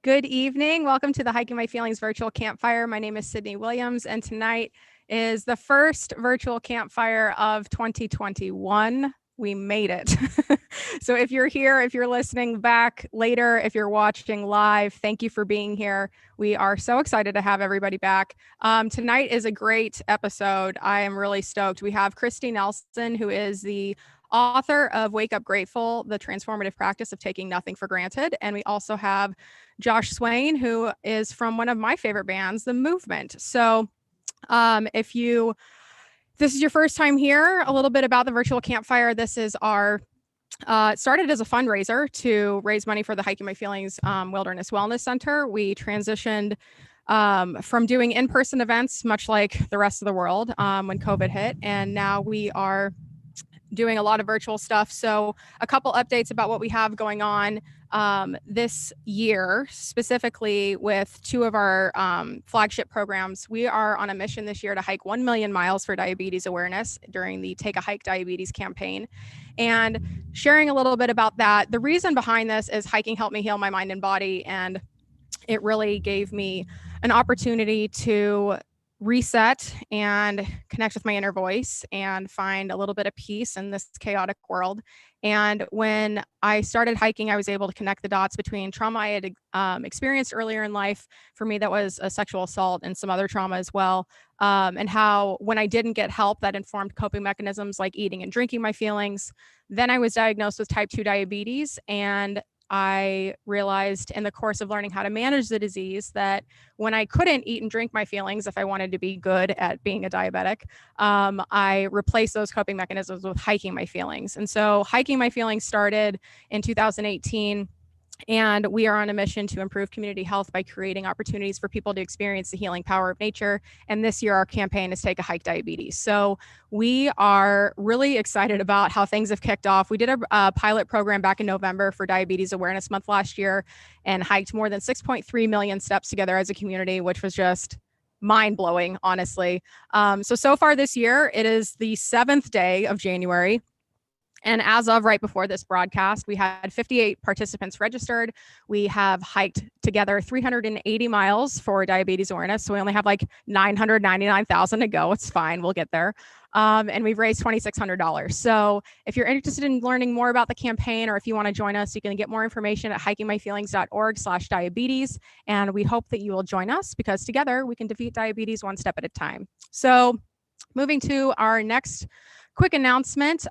Good evening. Welcome to the Hiking My Feelings virtual campfire. My name is Sydney Williams, and tonight is the first virtual campfire of 2021. We made it. So if you're here, if you're listening back later, if you're watching live, thank you for being here. We are so excited to have everybody back. Tonight is a great episode. I am really stoked. We have Kristi Nelson, who is the author of Wake Up Grateful, the transformative practice of taking nothing for granted. And we also have Josh Swain, who is from one of my favorite bands, The Movement. So if this is your first time here, a little bit about the virtual campfire. This is our it started as a fundraiser to raise money for the Hiking My Feelings Wilderness Wellness Center. We transitioned from doing in-person events, much like the rest of the world when COVID hit. And now we are doing a lot of virtual stuff. So a couple updates about what we have going on this year, specifically with two of our flagship programs. We are on a mission this year to hike 1 million miles for diabetes awareness during the Take a Hike Diabetes campaign. And sharing a little bit about that, the reason behind this is hiking helped me heal my mind and body. And it really gave me an opportunity to reset and connect with my inner voice and find a little bit of peace in this chaotic world. And when I started hiking, I was able to connect the dots between trauma I had experienced earlier in life. For me, that was a sexual assault and some other trauma as well. And how when I didn't get help, that informed coping mechanisms like eating and drinking my feelings. Then I was diagnosed with type 2 diabetes, and I realized in the course of learning how to manage the disease that when I couldn't eat and drink my feelings, if I wanted to be good at being a diabetic, I replaced those coping mechanisms with hiking my feelings. And so hiking my feelings started in 2018. And we are on a mission to improve community health by creating opportunities for people to experience the healing power of nature. And this year, our campaign is Take a Hike Diabetes. So we are really excited about how things have kicked off. We did a pilot program back in November for Diabetes Awareness Month last year and hiked more than 6.3 million steps together as a community, which was just mind-blowing, honestly. So far this year, it is the 7th day of January. And as of right before this broadcast, we had 58 participants registered. We have hiked together 380 miles for diabetes awareness. So we only have like 999,000 to go. It's fine. We'll get there. And we've raised $2,600. So if you're interested in learning more about the campaign, or if you want to join us, you can get more information at hikingmyfeelings.org/diabetes. And we hope that you will join us because together we can defeat diabetes one step at a time. So moving to our next quick announcement.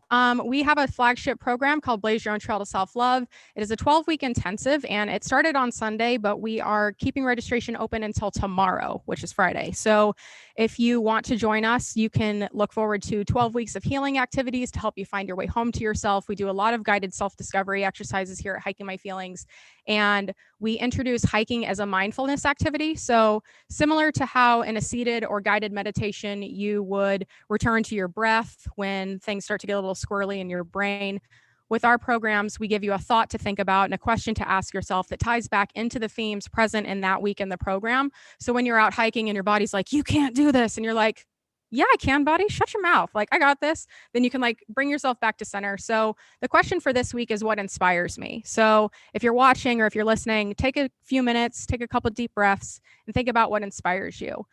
We have a flagship program called Blaze Your Own Trail to Self-Love. It is a 12-week intensive, and it started on Sunday, but we are keeping registration open until tomorrow, which is Friday. So if you want to join us, you can look forward to 12 weeks of healing activities to help you find your way home to yourself. We do a lot of guided self-discovery exercises here at Hiking My Feelings, and we introduce hiking as a mindfulness activity. So similar to how in a seated or guided meditation, you would return to your breath when things start to get a little squirrely in your brain. With our programs, we give you a thought to think about and a question to ask yourself that ties back into the themes present in that week in the program. So when you're out hiking and your body's like, you can't do this, and you're like, yeah, I can, buddy. Shut your mouth. Like, I got this. Then you can like bring yourself back to center. So the question for this week is what inspires me? So if you're watching or if you're listening, take a few minutes, take a couple deep breaths and think about what inspires you.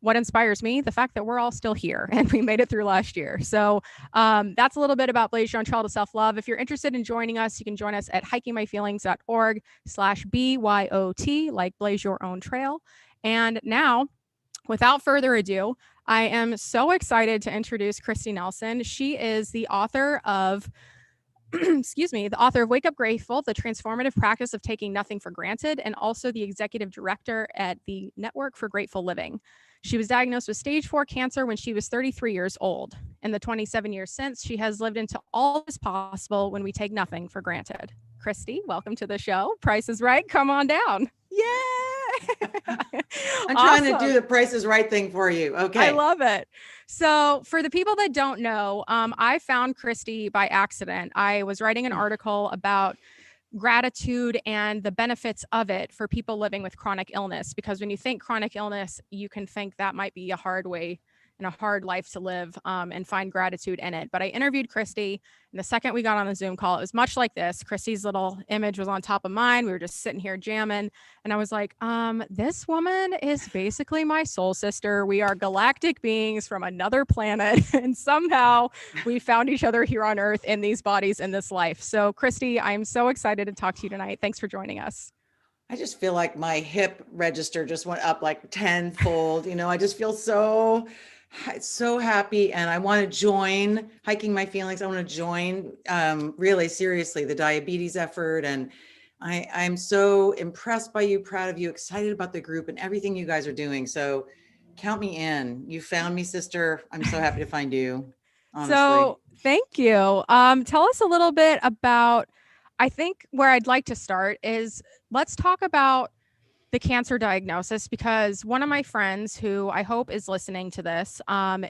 What inspires me? The fact that we're all still here and we made it through last year. So that's a little bit about Blaze Your Own Trail to Self-Love. If you're interested in joining us, you can join us at hikingmyfeelings.org/BYOT, like Blaze Your Own Trail. And now, without further ado, I am so excited to introduce Kristi Nelson. She is the author of the author of Wake Up Grateful, the transformative practice of taking nothing for granted, and also the executive director at the Network for Grateful Living. She was diagnosed with stage 4 cancer when she was 33 years old. In the 27 years since, she has lived into all is possible when we take nothing for granted. Kristi, welcome to the show. Price is Right. Come on down. Yay! I'm trying to do the Price is Right thing for you. Okay. I love it. So for the people that don't know, I found Kristi by accident. I was writing an article about gratitude and the benefits of it for people living with chronic illness, because when you think chronic illness, you can think that might be a hard way and a hard life to live, and find gratitude in it. But I interviewed Kristi, and the second we got on the Zoom call, it was much like this. Kristi's little image was on top of mine. We were just sitting here jamming. And I was like, this woman is basically my soul sister. We are galactic beings from another planet. And somehow we found each other here on Earth in these bodies in this life. So Kristi, I'm so excited to talk to you tonight. Thanks for joining us. I just feel like my hip register just went up like tenfold. I just feel so happy, and I want to join Hiking My Feelings. I want to join really seriously the diabetes effort, and I'm so impressed by you, proud of you, excited about the group and everything you guys are doing. So count me in. You found me, sister. I'm so happy to find you, honestly. So thank you. Tell us a little bit about, I think where I'd like to start is, let's talk about the cancer diagnosis, because one of my friends who I hope is listening to this,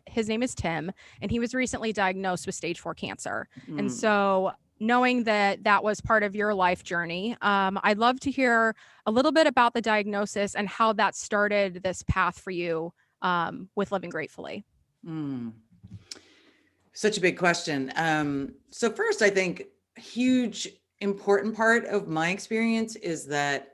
his name is Tim, and he was recently diagnosed with stage 4 cancer. And so knowing that that was part of your life journey, I'd love to hear a little bit about the diagnosis and how that started this path for you with living gratefully. Such a big question. So first, I think a huge important part of my experience is that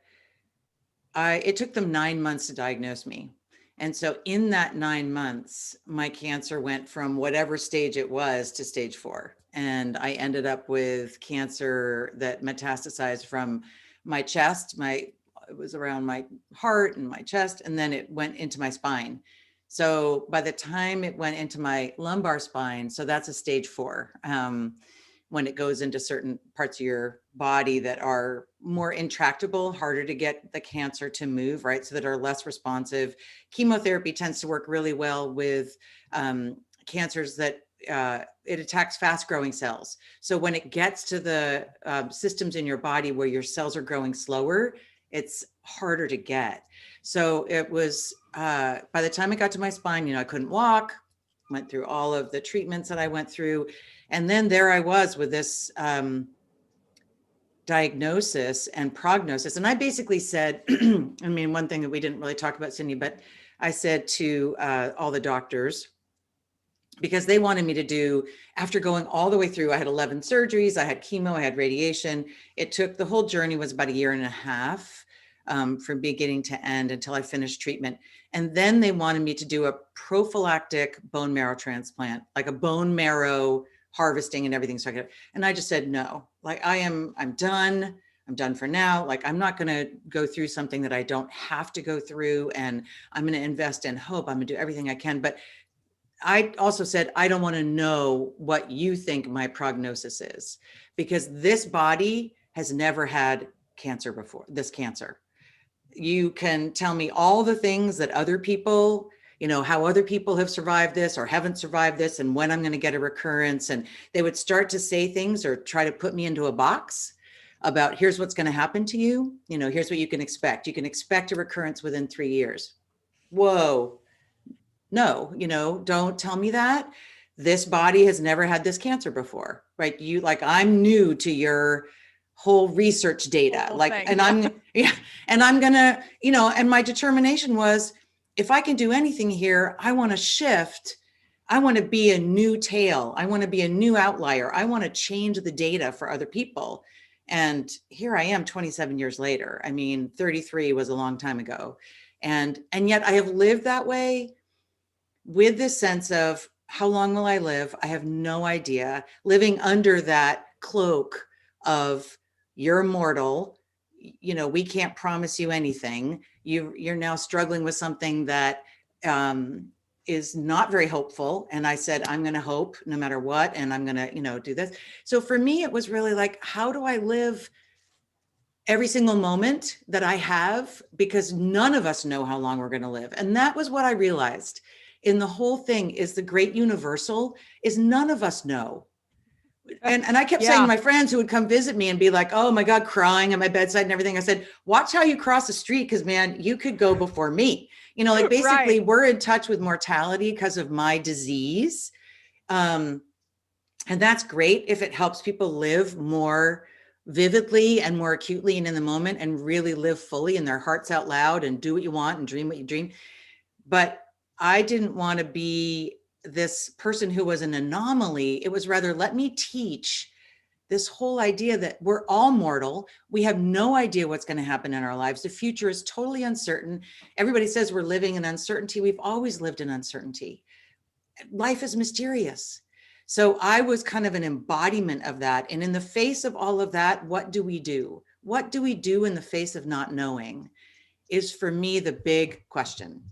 it took them 9 months to diagnose me. And so in that 9 months, my cancer went from whatever stage it was to stage 4. And I ended up with cancer that metastasized from my chest. It was around my heart and my chest, and then it went into my spine. So by the time it went into my lumbar spine, so that's a stage 4. When it goes into certain parts of your body that are more intractable, harder to get the cancer to move, right? So that are less responsive. Chemotherapy tends to work really well with cancers that it attacks fast growing cells. So when it gets to the systems in your body where your cells are growing slower, it's harder to get. So it was, by the time it got to my spine, I couldn't walk, went through all of the treatments that I went through. And then there I was with this diagnosis and prognosis. And I basically said, one thing that we didn't really talk about, Cindy, but I said to all the doctors, because they wanted me to do, after going all the way through, I had 11 surgeries, I had chemo, I had radiation. It took, the whole journey was about 1.5 years from beginning to end until I finished treatment. And then they wanted me to do a prophylactic bone marrow transplant, like a bone marrow harvesting and everything. So and I just said, no, like I'm done. I'm done for now. Like, I'm not going to go through something that I don't have to go through. And I'm going to invest in hope. I'm going to do everything I can. But I also said, I don't want to know what you think my prognosis is, because this body has never had cancer before, this cancer. You can tell me all the things that other people, how other people have survived this or haven't survived this, and when I'm going to get a recurrence. And they would start to say things or try to put me into a box about, here's what's going to happen to you. Here's what you can expect. You can expect a recurrence within 3 years. Whoa. No, don't tell me that. This body has never had this cancer before, right? I'm new to your whole research data, and I'm gonna, and my determination was, if I can do anything here, I want to shift. I want to be a new tail. I want to be a new outlier. I want to change the data for other people. And here I am 27 years later. 33 was a long time ago. And yet I have lived that way with this sense of, how long will I live? I have no idea. Living under that cloak of, you're mortal, we can't promise you anything. You're now struggling with something that is not very hopeful. And I said, I'm going to hope no matter what. And I'm going to, do this. So for me, it was really like, how do I live every single moment that I have? Because none of us know how long we're going to live. And that was what I realized in the whole thing, is the great universal is none of us know. And I kept saying to my friends who would come visit me and be like, oh my God, crying at my bedside and everything. I said, watch how you cross the street, because man, you could go before me. Basically we're in touch with mortality because of my disease. And that's great if it helps people live more vividly and more acutely and in the moment, and really live fully in their hearts out loud and do what you want and dream what you dream. But I didn't want to be this person who was an anomaly. It was rather, let me teach this whole idea that we're all mortal. We have no idea what's going to happen in our lives. The future is totally uncertain. Everybody says we're living in uncertainty. We've always lived in uncertainty. Life is mysterious. So I was kind of an embodiment of that. And in the face of all of that, what do we do? What do we do in the face of not knowing is, for me, the big question,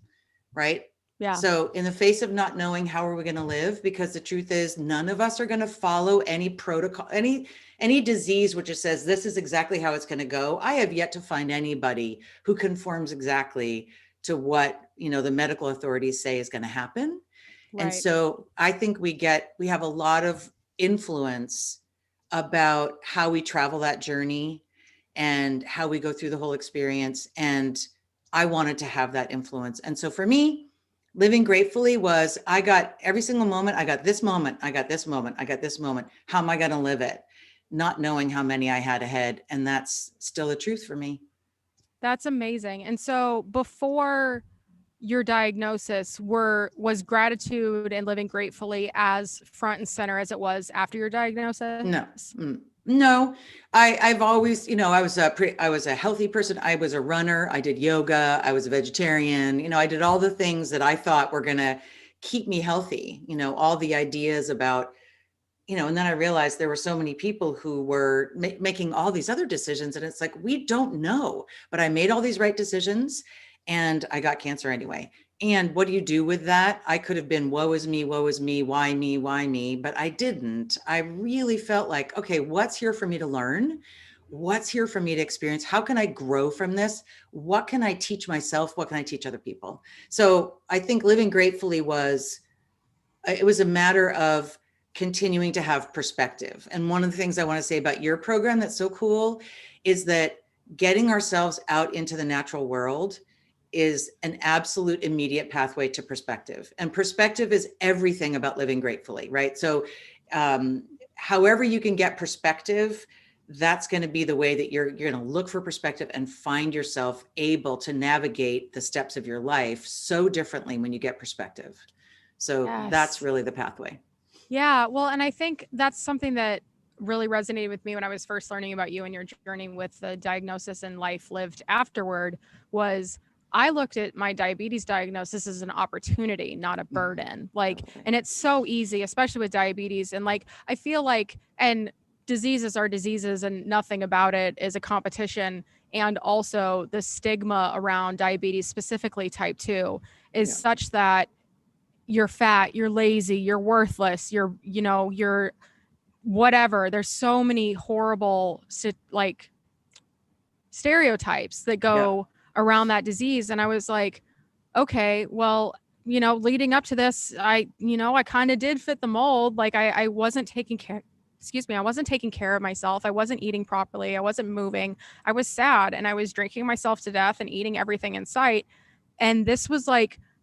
right? Yeah. So in the face of not knowing, how are we going to live? Because the truth is, none of us are going to follow any protocol, any disease which just says this is exactly how it's going to go. I have yet to find anybody who conforms exactly to what, the medical authorities say is going to happen. Right. And so I think we have a lot of influence about how we travel that journey and how we go through the whole experience. And I wanted to have that influence. And so for me, living gratefully was, I got every single moment. I got this moment. I got this moment. I got this moment. How am I going to live it? Not knowing how many I had ahead. And that's still the truth for me. That's amazing. And so before your diagnosis, was gratitude and living gratefully as front and center as it was after your diagnosis? No, I've always, I was a healthy person. I was a runner. I did yoga. I was a vegetarian. I did all the things that I thought were going to keep me healthy, all the ideas about, and then I realized there were so many people who were making all these other decisions. And it's like, we don't know, but I made all these right decisions and I got cancer anyway. And what do you do with that? I could have been, woe is me, why me? But I didn't. I really felt like, okay, what's here for me to learn? What's here for me to experience? How can I grow from this? What can I teach myself? What can I teach other people? So I think living gratefully it was a matter of continuing to have perspective. And one of the things I want to say about your program that's so cool is that getting ourselves out into the natural world is an absolute immediate pathway to perspective. And perspective is everything about living gratefully, right? So however you can get perspective, that's going to be the way that you're going to look for perspective and find yourself able to navigate the steps of your life so differently when you get perspective. So That's really the pathway. Yeah. Well, and I think that's something that really resonated with me when I was first learning about you and your journey with the diagnosis and life lived afterward was I looked at my diabetes diagnosis as an opportunity, not a burden. And it's so easy, especially with diabetes. And I feel like, and diseases are diseases and nothing about it is a competition. And also the stigma around diabetes, specifically type 2, is such that you're fat, you're lazy, you're worthless, you're whatever. There's so many horrible stereotypes that go around that disease. And I was like, okay, well, leading up to this, I kind of did fit the mold. I wasn't taking care, I wasn't taking care of myself. I wasn't eating properly. I wasn't moving. I was sad and I was drinking myself to death and eating everything in sight. And this was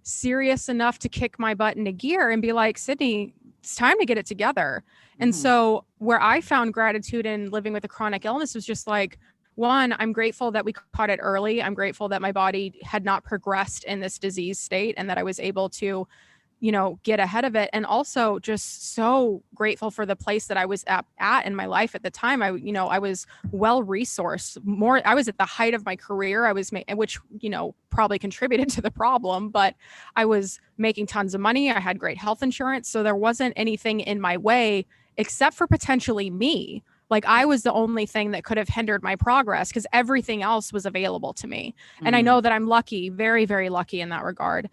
serious enough to kick my butt into gear and be like, Sydney, it's time to get it together. And so where I found gratitude in living with a chronic illness was just one, I'm grateful that we caught it early. I'm grateful that my body had not progressed in this disease state and that I was able to, get ahead of it. And also just so grateful for the place that I was at in my life at the time. I was well resourced I was at the height of my career. Which, probably contributed to the problem, but I was making tons of money. I had great health insurance. So there wasn't anything in my way except for potentially me. I was the only thing that could have hindered my progress because everything else was available to me. And I know that I'm lucky, very, very lucky in that regard.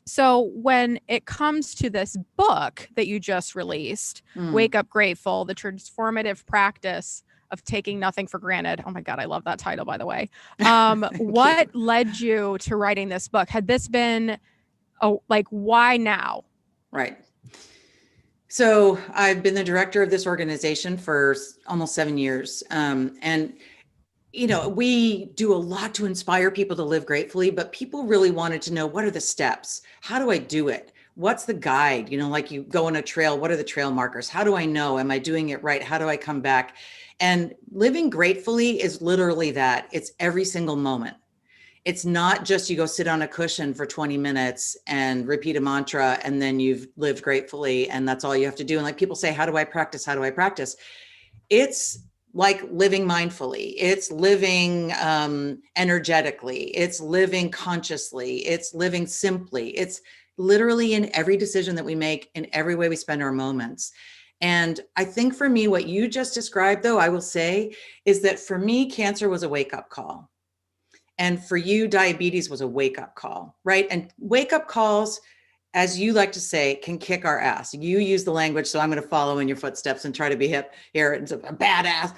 So when it comes to this book that you just released, Wake Up Grateful, the transformative practice of taking nothing for granted. Oh my God, I love that title, by the way. What led you to writing this book? Had this been, why now? Right. So I've been the director of this organization for almost 7 years. And we do a lot to inspire people to live gratefully, but people really wanted to know, what are the steps? How do I do it? What's the guide? You go on a trail, what are the trail markers? How do I know? Am I doing it right? How do I come back? And living gratefully is literally that. It's every single moment. It's not just you go sit on a cushion for 20 minutes and repeat a mantra and then you've lived gratefully and that's all you have to do. And like people say, how do I practice? How do I practice? It's like living mindfully. It's living energetically. It's living consciously. It's living simply. It's literally in every decision that we make, in every way we spend our moments. And I think for me, what you just described, though, I will say, is that for me, cancer was a wake-up call. And for you, diabetes was a wake-up call, right? And wake-up calls, as you like to say, can kick our ass. You use the language, so I'm going to follow in your footsteps and try to be hip here and a badass.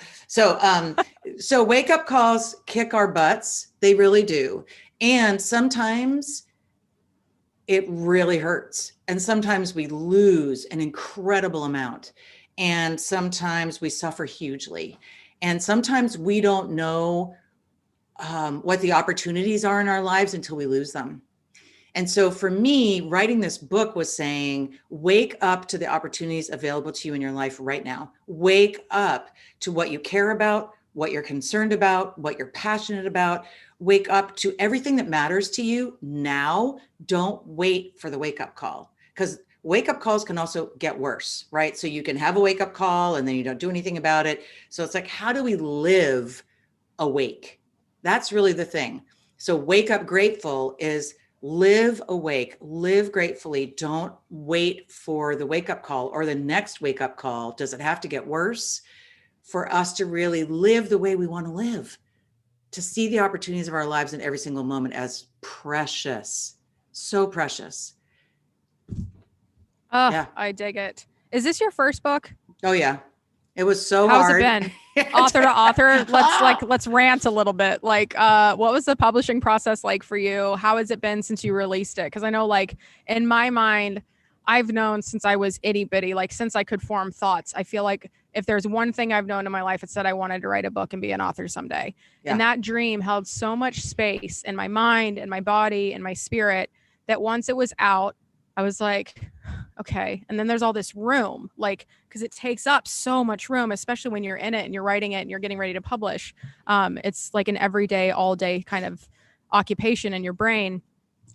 So wake-up calls kick our butts. They really do. And sometimes it really hurts. And sometimes we lose an incredible amount. And sometimes we suffer hugely. And sometimes we don't know what the opportunities are in our lives until we lose them. And so for me, writing this book was saying, wake up to the opportunities available to you in your life right now. Wake up to what you care about, what you're concerned about, what you're passionate about. Wake up to everything that matters to you now. Don't wait for the wake-up call, because wake-up calls can also get worse, right? So you can have a wake-up call and then you don't do anything about it. So it's like, how do we live awake? That's really the thing. So wake up grateful is live awake, live gratefully. Don't wait for the wake-up call or the next wake-up call. Does it have to get worse for us to really live the way we want to live, to see the opportunities of our lives in every single moment as precious, so precious. Oh, yeah. I dig it. Is this your first book? Oh yeah. It was so How's hard. How's it been? Author to author. Let's rant a little bit. Like, what was the publishing process like for you? How has it been since you released it? Because I know, like, in my mind, I've known since I was itty bitty, like since I could form thoughts. I feel like if there's one thing I've known in my life, it's that I wanted to write a book and be an author someday. Yeah. And that dream held so much space in my mind and my body and my spirit that once it was out, I was like, okay. And then there's all this room, like, because it takes up so much room, especially when you're in it and you're writing it and you're getting ready to publish. It's like an everyday, all day kind of occupation in your brain.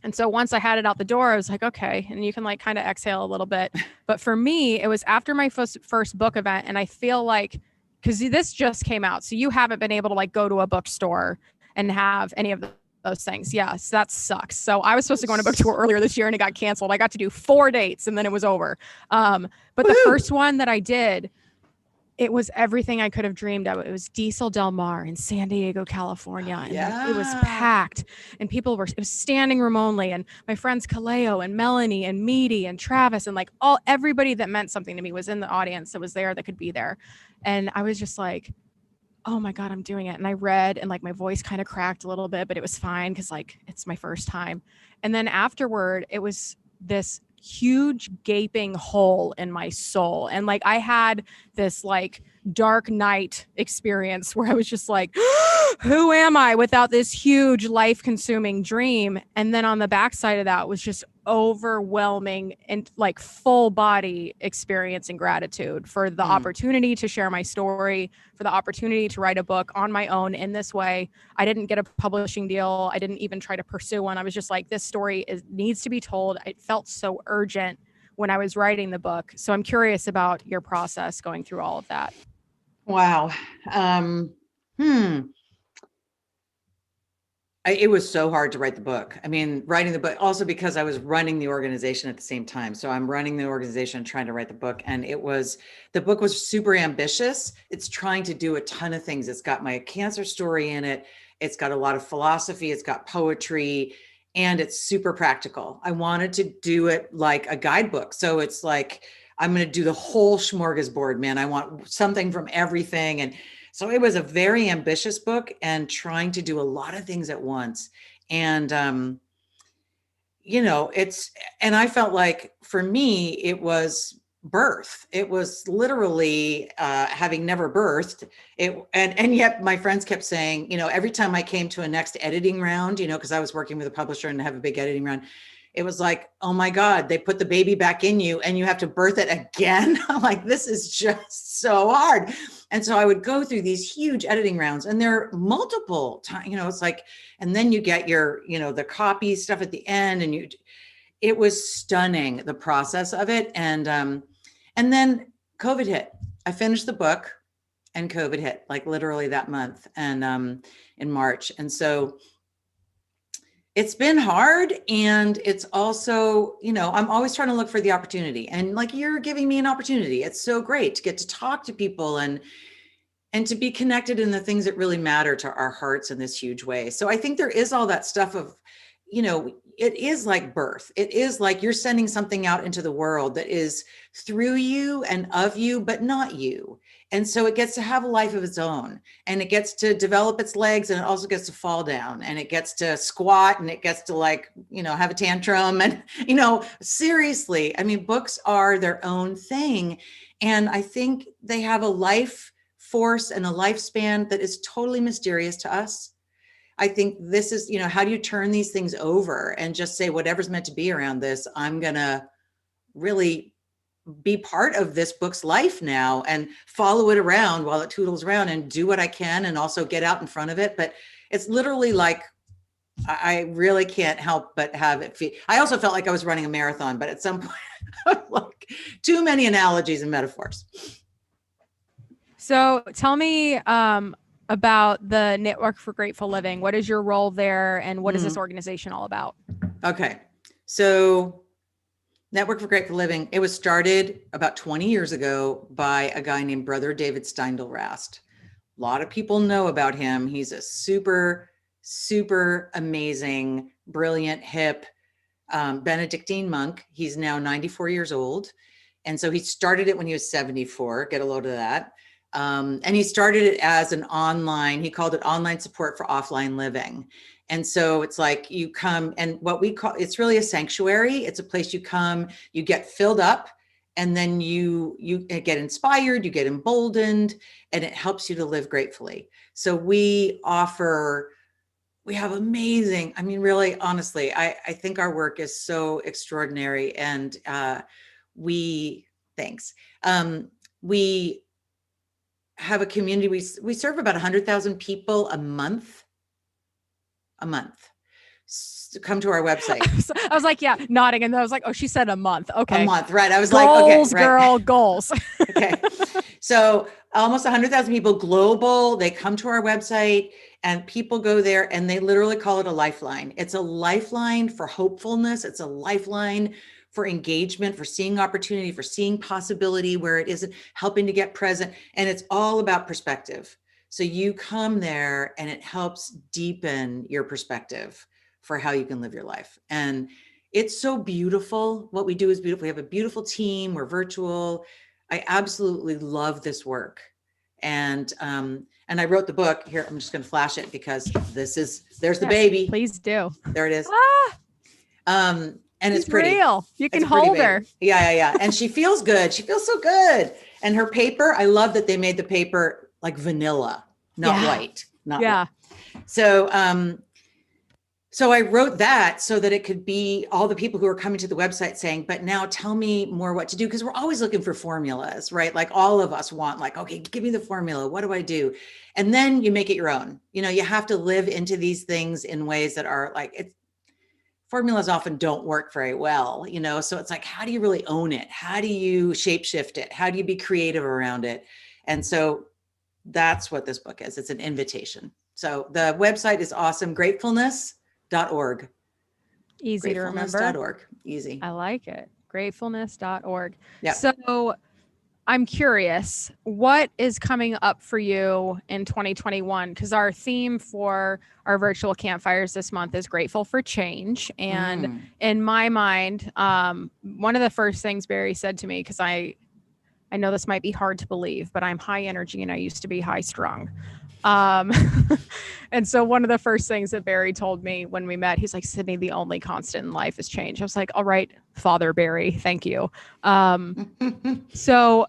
And so once I had it out the door, I was like, okay. And you can like kind of exhale a little bit. But for me, it was after my first book event. And I feel like, because this just came out, so you haven't been able to like go to a bookstore and have any of those things. Yes, that sucks. So I was supposed to go on a book tour earlier this year and it got canceled. I got to do 4 dates and then it was over. But the first one that I did, it was everything I could have dreamed of. It was Diesel Del Mar in San Diego, California. And like, it was packed and it was standing room only. And my friends Kaleo and Melanie and Meaty and Travis and like everybody that meant something to me was in the audience that was there that could be there. And I was just like, oh my God, I'm doing it. And I read and like my voice kind of cracked a little bit, but it was fine because like it's my first time. And then afterward, it was this huge gaping hole in my soul. And like I had this like dark night experience where I was just like, who am I without this huge life consuming dream? And then on the backside of that was just overwhelming and like full body experience and gratitude for the opportunity to share my story, for the opportunity to write a book on my own in this way. I didn't get a publishing deal. I didn't even try to pursue one. I was just like, this story needs to be told. It felt so urgent when I was writing the book. So I'm curious about your process going through all of that. Wow. It was so hard to write the book. I mean, writing the book also because I was running the organization at the same time. So I'm running the organization, trying to write the book. And the book was super ambitious. It's trying to do a ton of things. It's got my cancer story in it. It's got a lot of philosophy. It's got poetry and it's super practical. I wanted to do it like a guidebook. So it's like, I'm going to do the whole smorgasbord, man. I want something from everything. And so it was a very ambitious book and trying to do a lot of things at once. And, and I felt like for me, it was birth. It was literally having never birthed it. And yet my friends kept saying, every time I came to a next editing round, because I was working with a publisher and have a big editing round, it was like, oh my God, they put the baby back in you and you have to birth it again. I'm like, this is just so hard. And so I would go through these huge editing rounds, and there are multiple times, it's like, and then you get your, the copy stuff at the end, and it was stunning, the process of it. And then COVID hit. I finished the book and COVID hit, like literally that month, and in March. And so it's been hard. And it's also, I'm always trying to look for the opportunity, and like, you're giving me an opportunity. It's so great to get to talk to people and to be connected in the things that really matter to our hearts in this huge way. So I think there is all that stuff of, it is like birth. It is like you're sending something out into the world that is through you and of you, but not you. And so it gets to have a life of its own, and it gets to develop its legs, and it also gets to fall down, and it gets to squat, and it gets to have a tantrum. And, seriously, I mean, books are their own thing. And I think they have a life force and a lifespan that is totally mysterious to us. I think this is, how do you turn these things over and just say, whatever's meant to be around this, I'm going to really be part of this book's life now and follow it around while it toodles around and do what I can, and also get out in front of it. But it's literally like, I really can't help but have it feel. I also felt like I was running a marathon, but at some point, like, too many analogies and metaphors. So tell me about the Network for Grateful Living. What is your role there, and what is this organization all about? Okay. So Network for Grateful Living, it was started about 20 years ago by a guy named Brother David Steindl-Rast. A lot of people know about him. He's a super, super amazing, brilliant, hip Benedictine monk. He's now 94 years old. And so he started it when he was 74. Get a load of that. And he started it as an online, he called it online support for offline living. And so it's like you come, and what we call, it's really a sanctuary. It's a place you come, you get filled up, and then you get inspired, you get emboldened, and it helps you to live gratefully. So we have amazing, I mean, really, honestly, I think our work is so extraordinary. And thanks. We have a community. We serve about 100,000 people a month. Come to our website. I was like, yeah, nodding. And I was like, oh, she said a month. Okay. A month. Right. I was goals, like, okay, girl, goals. Okay. So almost 100,000 people global, they come to our website, and people go there, and they literally call it a lifeline. It's a lifeline for hopefulness. It's a lifeline for engagement, for seeing opportunity, for seeing possibility where it isn't, helping to get present. And it's all about perspective. So you come there, and it helps deepen your perspective for how you can live your life. And it's so beautiful. What we do is beautiful. We have a beautiful team. We're virtual. I absolutely love this work. And I wrote the book here. I'm just going to flash it because there's the baby. Please do. There it is. And it's She's pretty. Real. You can hold her. Yeah. And she feels good. She feels so good. And her paper, I love that they made the paper like vanilla, not white. White. So I wrote that so that it could be all the people who are coming to the website saying, but now tell me more what to do. Because we're always looking for formulas, right? Like all of us want, like, okay, give me the formula. What do I do? And then you make it your own. You have to live into these things in ways that are like, formulas often don't work very well, so it's like, how do you really own it? How do you shapeshift it? How do you be creative around it? And so that's what this book is. It's an invitation. So the website is awesome. Gratefulness.org. Easy to remember. Gratefulness.org. Easy. I like it. Gratefulness.org. Yeah. So I'm curious, what is coming up for you in 2021? Because our theme for our virtual campfires this month is grateful for change. And in my mind, one of the first things Barry said to me, because I know this might be hard to believe, but I'm high energy and I used to be high strung. And so one of the first things that Barry told me when we met, he's like, Sydney, the only constant in life is change. I was like, all right, Father Barry, thank you. So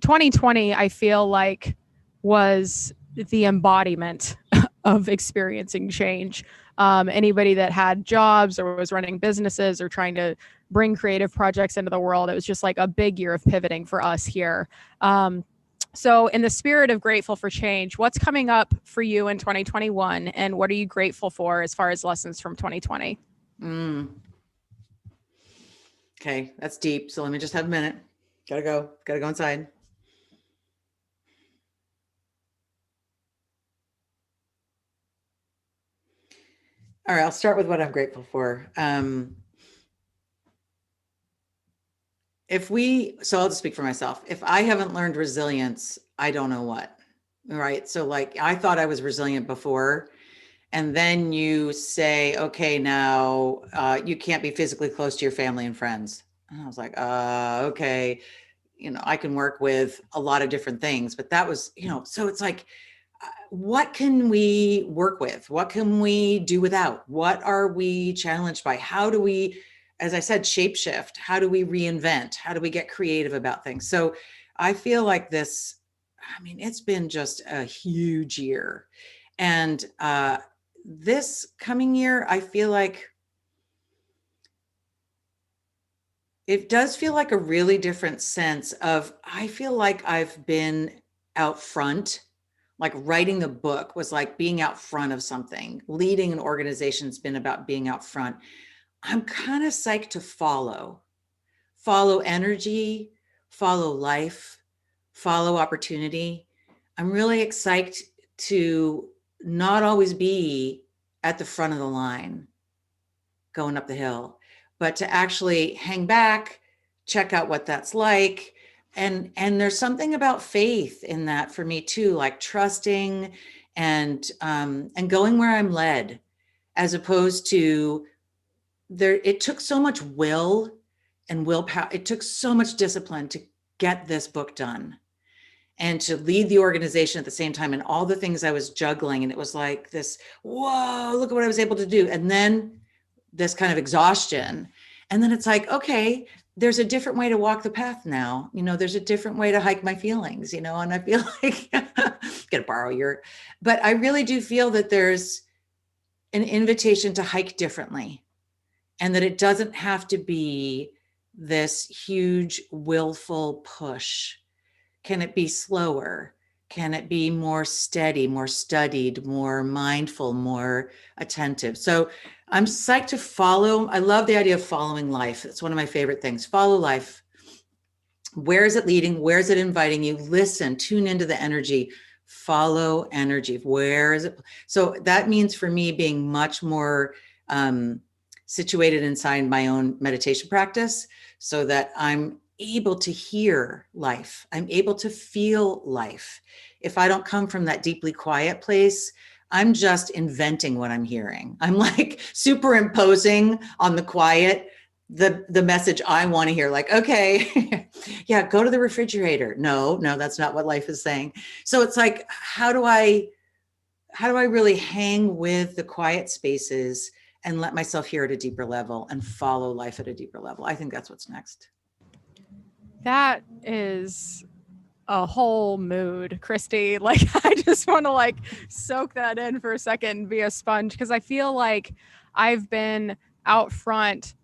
2020, I feel like was the embodiment of experiencing change. Anybody that had jobs or was running businesses or trying to bring creative projects into the world, it was just like a big year of pivoting for us here. So in the spirit of grateful for change, what's coming up for you in 2021, and what are you grateful for as far as lessons from 2020? Okay, that's deep. So let me just have a minute. Gotta go inside. All right, I'll start with what I'm grateful for. So I'll just speak for myself. If I haven't learned resilience, I don't know what, right? So like, I thought I was resilient before, and then you say, okay, now you can't be physically close to your family and friends. And I was like, okay, I can work with a lot of different things, but that was, so it's like, what can we work with? What can we do without? What are we challenged by? How do we, as I said, shapeshift? How do we reinvent? How do we get creative about things? So I feel like it's been just a huge year. And this coming year, I feel like it does feel like a really different sense of, I feel like I've been out front. Like writing the book was like being out front of something. Leading an organization's been about being out front. I'm kind of psyched to follow energy, follow life, follow opportunity. I'm really excited to not always be at the front of the line going up the hill, but to actually hang back, check out what that's like. And there's something about faith in that for me too, like trusting and going where I'm led, as opposed to it took so much will and willpower. It took so much discipline to get this book done and to lead the organization at the same time, and all the things I was juggling. And it was like this, whoa, look at what I was able to do. And then this kind of exhaustion. And then it's like, okay, there's a different way to walk the path now. There's a different way to hike my feelings, and I feel like gonna borrow but I really do feel that there's an invitation to hike differently, and that it doesn't have to be this huge willful push. Can it be slower? Can it be more steady, more studied, more mindful, more attentive? So I'm psyched to follow. I love the idea of following life. It's one of my favorite things. Follow life. Where is it leading? Where is it inviting you? Listen, tune into the energy, follow energy. Where is it? So that means for me being much more situated inside my own meditation practice, so that I'm able to hear life. I'm able to feel life. If I don't come from that deeply quiet place, I'm just inventing what I'm hearing. I'm like superimposing on the quiet the message I want to hear. Like, okay, yeah, go to the refrigerator. No, that's not what life is saying. So it's like, how do I really hang with the quiet spaces and let myself hear at a deeper level and follow life at a deeper level? I think that's what's next. That is a whole mood, Kristi. Like, I just want to like soak that in for a second and be a sponge, because I feel like I've been out front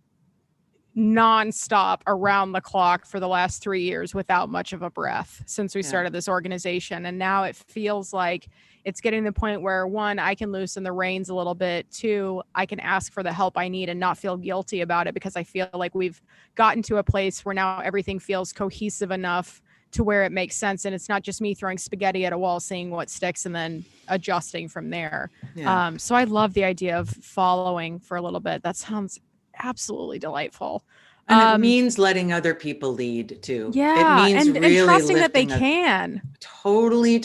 nonstop around the clock for the last 3 years without much of a breath since we started this organization. And now it feels like it's getting to the point where, one, I can loosen the reins a little bit. Two, I can ask for the help I need and not feel guilty about it, because I feel like we've gotten to a place where now everything feels cohesive enough to where it makes sense. And it's not just me throwing spaghetti at a wall, seeing what sticks and then adjusting from there. Yeah. So I love the idea of following for a little bit. That sounds absolutely delightful. And it means letting other people lead too. Yeah. It means really and trusting that they can. Totally.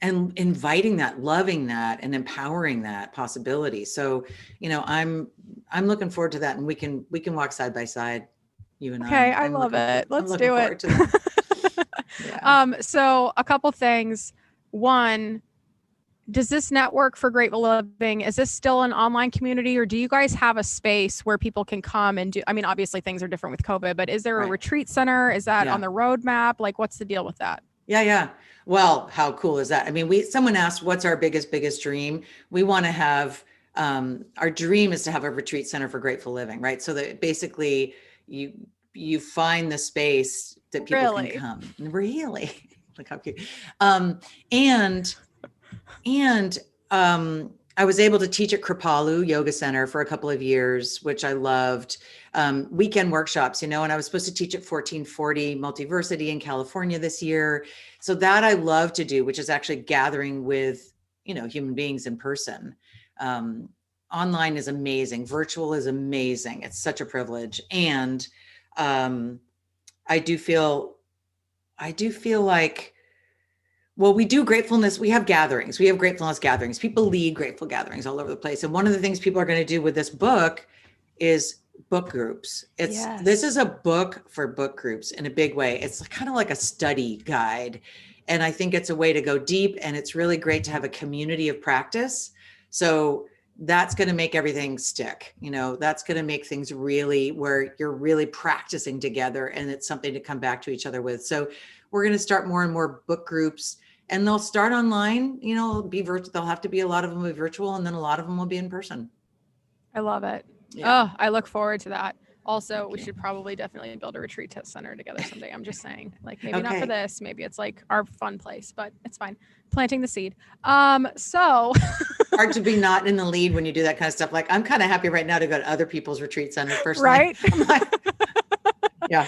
And inviting that, loving that, and empowering that possibility. So, I'm looking forward to that. And we can walk side by side, you and I. Okay. I love it. Let's do it. Yeah. So a couple things. One, does this network for Grateful Living, is this still an online community, or do you guys have a space where people can come and do, I mean, obviously things are different with COVID, but is there a retreat center? Is that on the roadmap? Like, what's the deal with that? Yeah, yeah. Well, how cool is that? I mean, someone asked, what's our biggest dream? We want to have, our dream is to have a retreat center for grateful living, right? So that basically you, you find the space that people can Really? come. Really? Look how cute. Um, and, and, I was able to teach at Kripalu Yoga Center for a couple of years, which I loved. Weekend workshops, and I was supposed to teach at 1440 Multiversity in California this year. So that I love to do, which is actually gathering with, human beings in person. Um, Online is amazing. Virtual is amazing. It's such a privilege. And um, I do feel, like, well, we do gratefulness. We have gatherings. We have gratefulness gatherings. People lead grateful gatherings all over the place. And one of the things people are going to do with this book is book groups. This is a book for book groups in a big way. It's kind of like a study guide. And I think it's a way to go deep, and it's really great to have a community of practice. So that's going to make everything stick. That's going to make things really where you're really practicing together, and it's something to come back to each other with. So we're going to start more and more book groups, and they'll start online, be virtual. They'll have to be, a lot of them will be virtual, and then a lot of them will be in person. I love it. Yeah. Oh, I look forward to that. Also, Thank we you. should probably definitely build a retreat test center together someday. I'm just saying, like, maybe not Okay. for this. Maybe it's like our fun place, but it's fine. Planting the seed. So Hard to be not in the lead when you do that kind of stuff. Like, I'm kind of happy right now to go to other people's retreat centers personally. right. I'm like, yeah.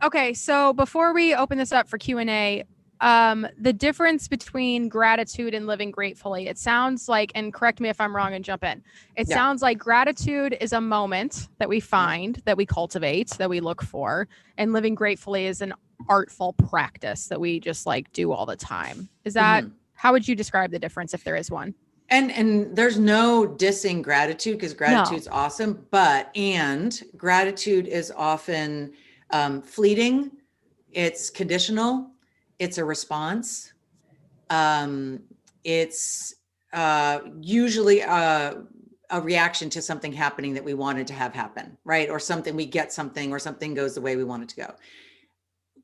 Okay. So before we open this up for Q&A, the difference between gratitude and living gratefully, it sounds like, and correct me if I'm wrong and jump in. It sounds like gratitude is a moment that we find, that we cultivate, that we look for, and living gratefully is an artful practice that we just like do all the time. Is that, how would you describe the difference if there is one? And there's no dissing gratitude, because gratitude's awesome, and gratitude is often fleeting. It's conditional. It's a response. It's usually a reaction to something happening that we wanted to have happen, right? Or something, we get something, or something goes the way we want it to go.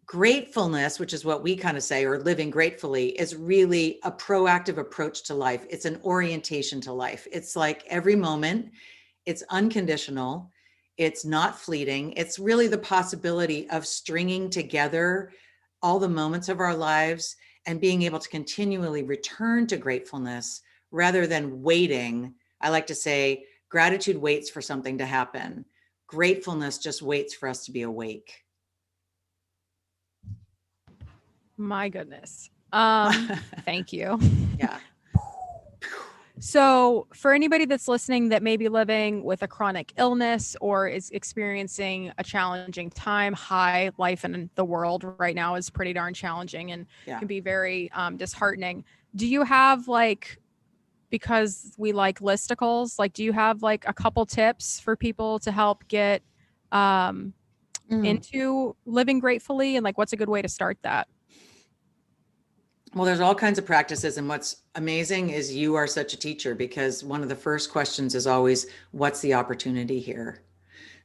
Gratefulness, which is what we kind of say, or living gratefully, is really a proactive approach to life. It's an orientation to life. It's like every moment, it's unconditional. It's not fleeting. It's really the possibility of stringing together all the moments of our lives and being able to continually return to gratefulness rather than waiting. I like to say gratitude waits for something to happen. Gratefulness just waits for us to be awake. My goodness. Thank you. Yeah. So for anybody that's listening that may be living with a chronic illness or is experiencing a challenging time, life in the world right now is pretty darn challenging and can be very disheartening. Do you have, like, because we like listicles, like, do you have like a couple tips for people to help get into living gratefully, and like what's a good way to start that? Well, there's all kinds of practices. And what's amazing is you are such a teacher, because one of the first questions is always, what's the opportunity here?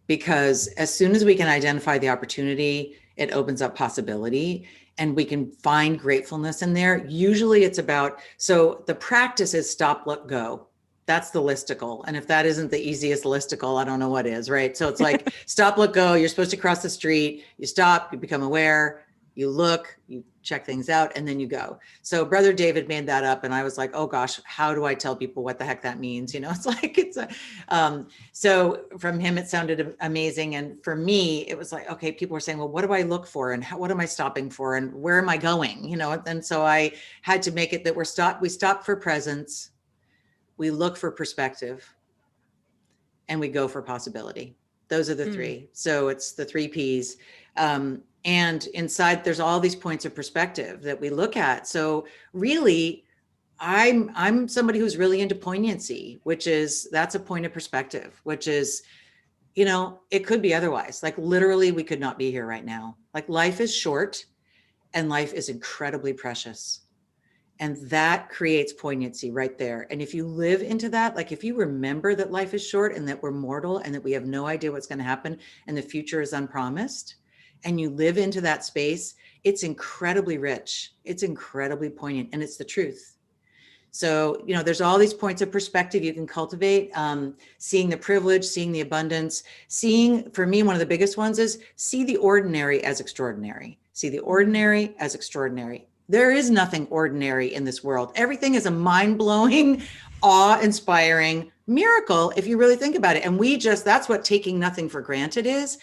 Because as soon as we can identify the opportunity, it opens up possibility, and we can find gratefulness in there. Usually it's about, so the practice is stop, let go. That's the listicle. And if that isn't the easiest listicle, I don't know what is, right? So it's like, stop, let go. You're supposed to cross the street. You stop, you become aware, you look, you check things out, and then you go. So Brother David made that up. And I was like, oh gosh, how do I tell people what the heck that means? It's like, so from him, it sounded amazing. And for me, it was like, okay, people were saying, well, what do I look for? And what am I stopping for? And where am I going? And so I had to make it that we stop for presence, we look for perspective, and we go for possibility. Those are the three. So it's the 3 Ps. And inside, there's all these points of perspective that we look at. So really, I'm somebody who's really into poignancy, that's a point of perspective, which is, it could be otherwise. Like literally, we could not be here right now. Like life is short and life is incredibly precious. And that creates poignancy right there. And if you live into that, like if you remember that life is short and that we're mortal and that we have no idea what's going to happen and the future is unpromised, and you live into that space, it's incredibly rich. It's incredibly poignant, and it's the truth. So, there's all these points of perspective you can cultivate, seeing the privilege, seeing the abundance, seeing, for me, one of the biggest ones is see the ordinary as extraordinary. See the ordinary as extraordinary. There is nothing ordinary in this world. Everything is a mind-blowing, awe-inspiring miracle if you really think about it. And that's what taking nothing for granted is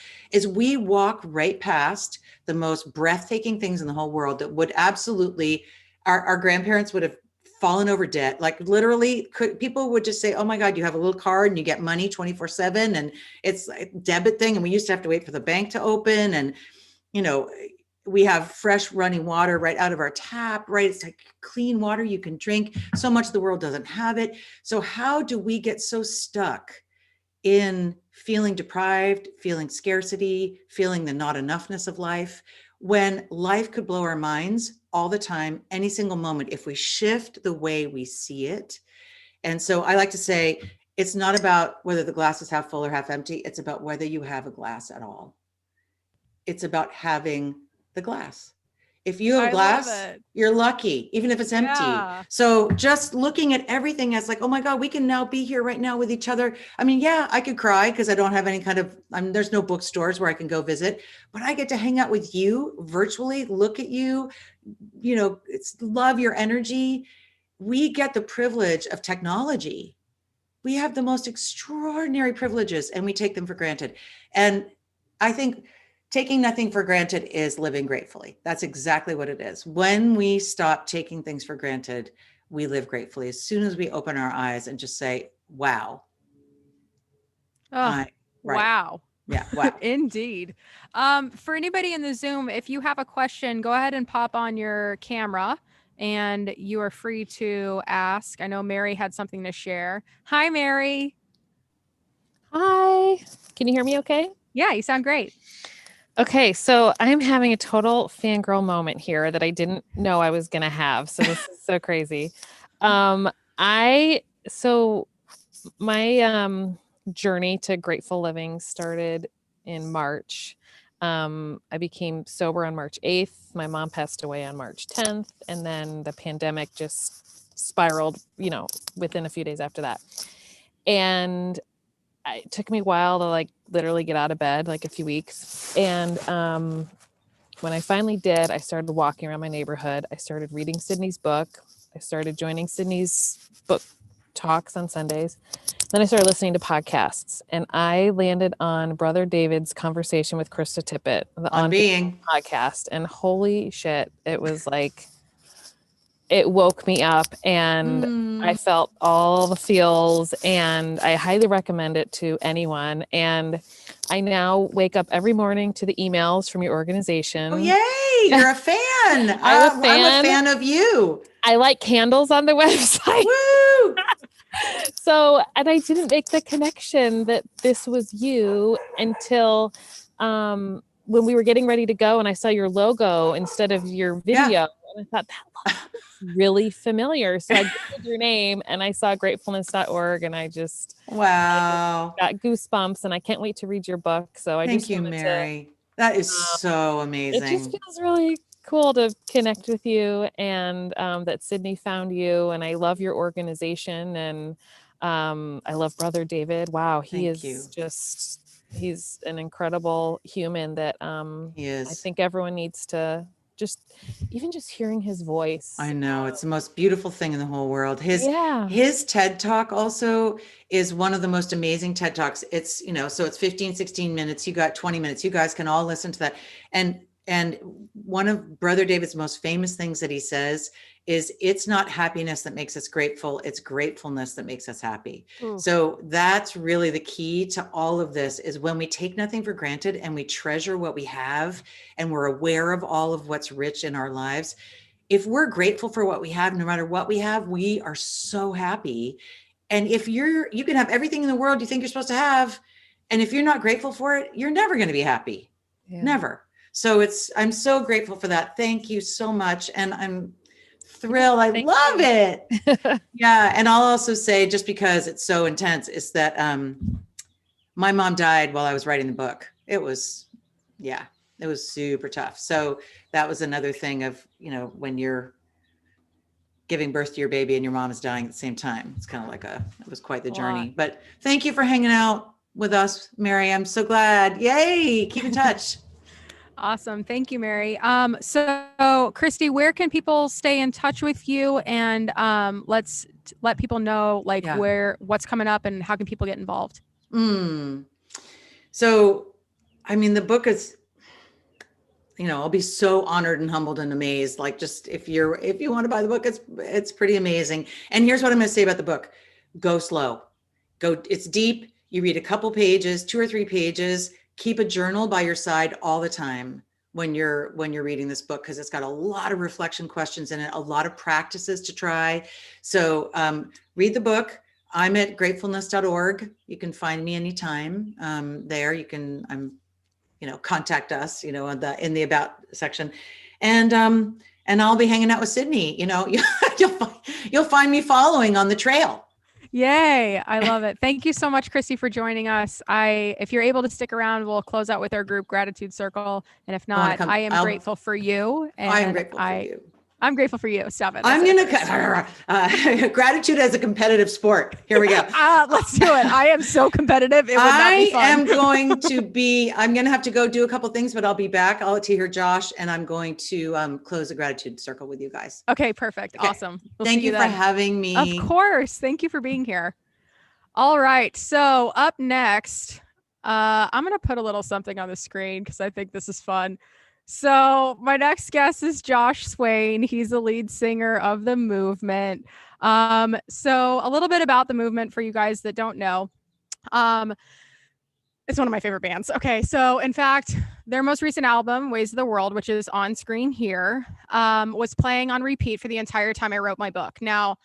we walk right past the most breathtaking things in the whole world that would absolutely, our grandparents would have fallen over debt. Like literally people would just say, oh my God, you have a little card and you get money 24/7 and it's a debit thing. And we used to have to wait for the bank to open. And, we have fresh running water right out of our tap, right? It's like clean water you can drink. So much of the world doesn't have it. So how do we get so stuck in feeling deprived, feeling scarcity, feeling the not enoughness of life, when life could blow our minds all the time, any single moment, if we shift the way we see it? And so I like to say, it's not about whether the glass is half full or half empty. It's about whether you have a glass at all. It's about having the glass. If you have a glass, you're lucky, even if it's empty. Yeah. So just looking at everything as like, oh my God, we can now be here right now with each other. I mean, yeah, I could cry because I don't have any kind of, there's no bookstores where I can go visit, but I get to hang out with you virtually, look at you, love your energy. We get the privilege of technology. We have the most extraordinary privileges and we take them for granted. And I think taking nothing for granted is living gratefully. That's exactly what it is. When we stop taking things for granted, we live gratefully. As soon as we open our eyes and just say, wow. Oh, wow. Yeah. Wow. Indeed. For anybody in the Zoom, if you have a question, go ahead and pop on your camera and you are free to ask. I know Mary had something to share. Hi, Mary. Hi. Can you hear me okay? Yeah, you sound great. Okay, so I'm having a total fangirl moment here that I didn't know I was going to have. So this is so crazy. My journey to grateful living started in March. I became sober on March 8th. My mom passed away on March 10th. And then the pandemic just spiraled, within a few days after that. And it took me a while to literally get out of bed, like a few weeks. And when I finally did, I started walking around my neighborhood. I started reading Sydney's book. I started joining Sydney's book talks on Sundays. Then I started listening to podcasts, and I landed on Brother David's conversation with Krista Tippett, the On Being podcast. And holy shit, it was like, it woke me up and I felt all the feels, and I highly recommend it to anyone. And I now wake up every morning to the emails from your organization. Oh, yay. You're a fan. I'm a fan of you. I like candles on the website. Woo! And I didn't make the connection that this was you until when we were getting ready to go and I saw your logo instead of your video. Yeah. And I thought, that looks really familiar. So I Googled your name and I saw gratefulness.org and I just got goosebumps, and I can't wait to read your book. So Thank you, Mary. That is so amazing. It just feels really cool to connect with you, and that Sydney found you, and I love your organization, and I love Brother David. Wow. He's an incredible human that he is. I think everyone needs to just hearing his voice. I know, it's the most beautiful thing in the whole world. His TED Talk also is one of the most amazing TED Talks. It's, so it's 15, 16 minutes. You got 20 minutes. You guys can all listen to that. And one of Brother David's most famous things that he says is, it's not happiness that makes us grateful. It's gratefulness that makes us happy. Ooh. So that's really the key to all of this, is when we take nothing for granted and we treasure what we have and we're aware of all of what's rich in our lives. If we're grateful for what we have, no matter what we have, we are so happy. And if you can have everything in the world you think you're supposed to have, and if you're not grateful for it, you're never going to be happy. Yeah. Never. So I'm so grateful for that. Thank you so much. And I'm thrilled. I love it. Yeah. And I'll also say, just because it's so intense, is that my mom died while I was writing the book. It was It was super tough. So that was another thing of, when you're giving birth to your baby and your mom is dying at the same time, it's kind of like it was quite the journey. But thank you for hanging out with us, Mary. I'm so glad. Yay. Keep in touch. Awesome. Thank you, Mary. So Kristi, where can people stay in touch with you? And let's let people know what's coming up and how can people get involved? So, the book is, I'll be so honored and humbled and amazed. Like, just if you want to buy the book, it's pretty amazing. And here's what I'm going to say about the book. Go slow. It's deep. You read a couple pages, 2 or 3 pages. Keep a journal by your side all the time when you're reading this book, because it's got a lot of reflection questions in it, a lot of practices to try. So read the book. I'm at gratefulness.org. You can find me anytime there. You can contact us, in the about section, and I'll be hanging out with Sydney. You'll find me following on the trail. Yay. I love it. Thank you so much, Kristi, for joining us. If you're able to stick around, we'll close out with our group gratitude circle. And if not, I am grateful for you. And I am grateful for you. I'm grateful for you. Stop it. I'm going to gratitude as a competitive sport. Here we go. Let's do it. I am so competitive. It would not be fun. I'm going to have to go do a couple things, but I'll be back. I'll let you hear Josh, and I'm going to close the gratitude circle with you guys. Okay, perfect. Okay. Awesome. Thank you for having me. Of course. Thank you for being here. All right. So up next, I'm going to put a little something on the screen because I think this is fun. So my next guest is Josh Swain. He's the lead singer of The Movement. So a little bit about The Movement for you guys that don't know. It's one of my favorite bands. Okay. So in fact, their most recent album, Ways of the World, which is on screen here, was playing on repeat for the entire time I wrote my book. Now,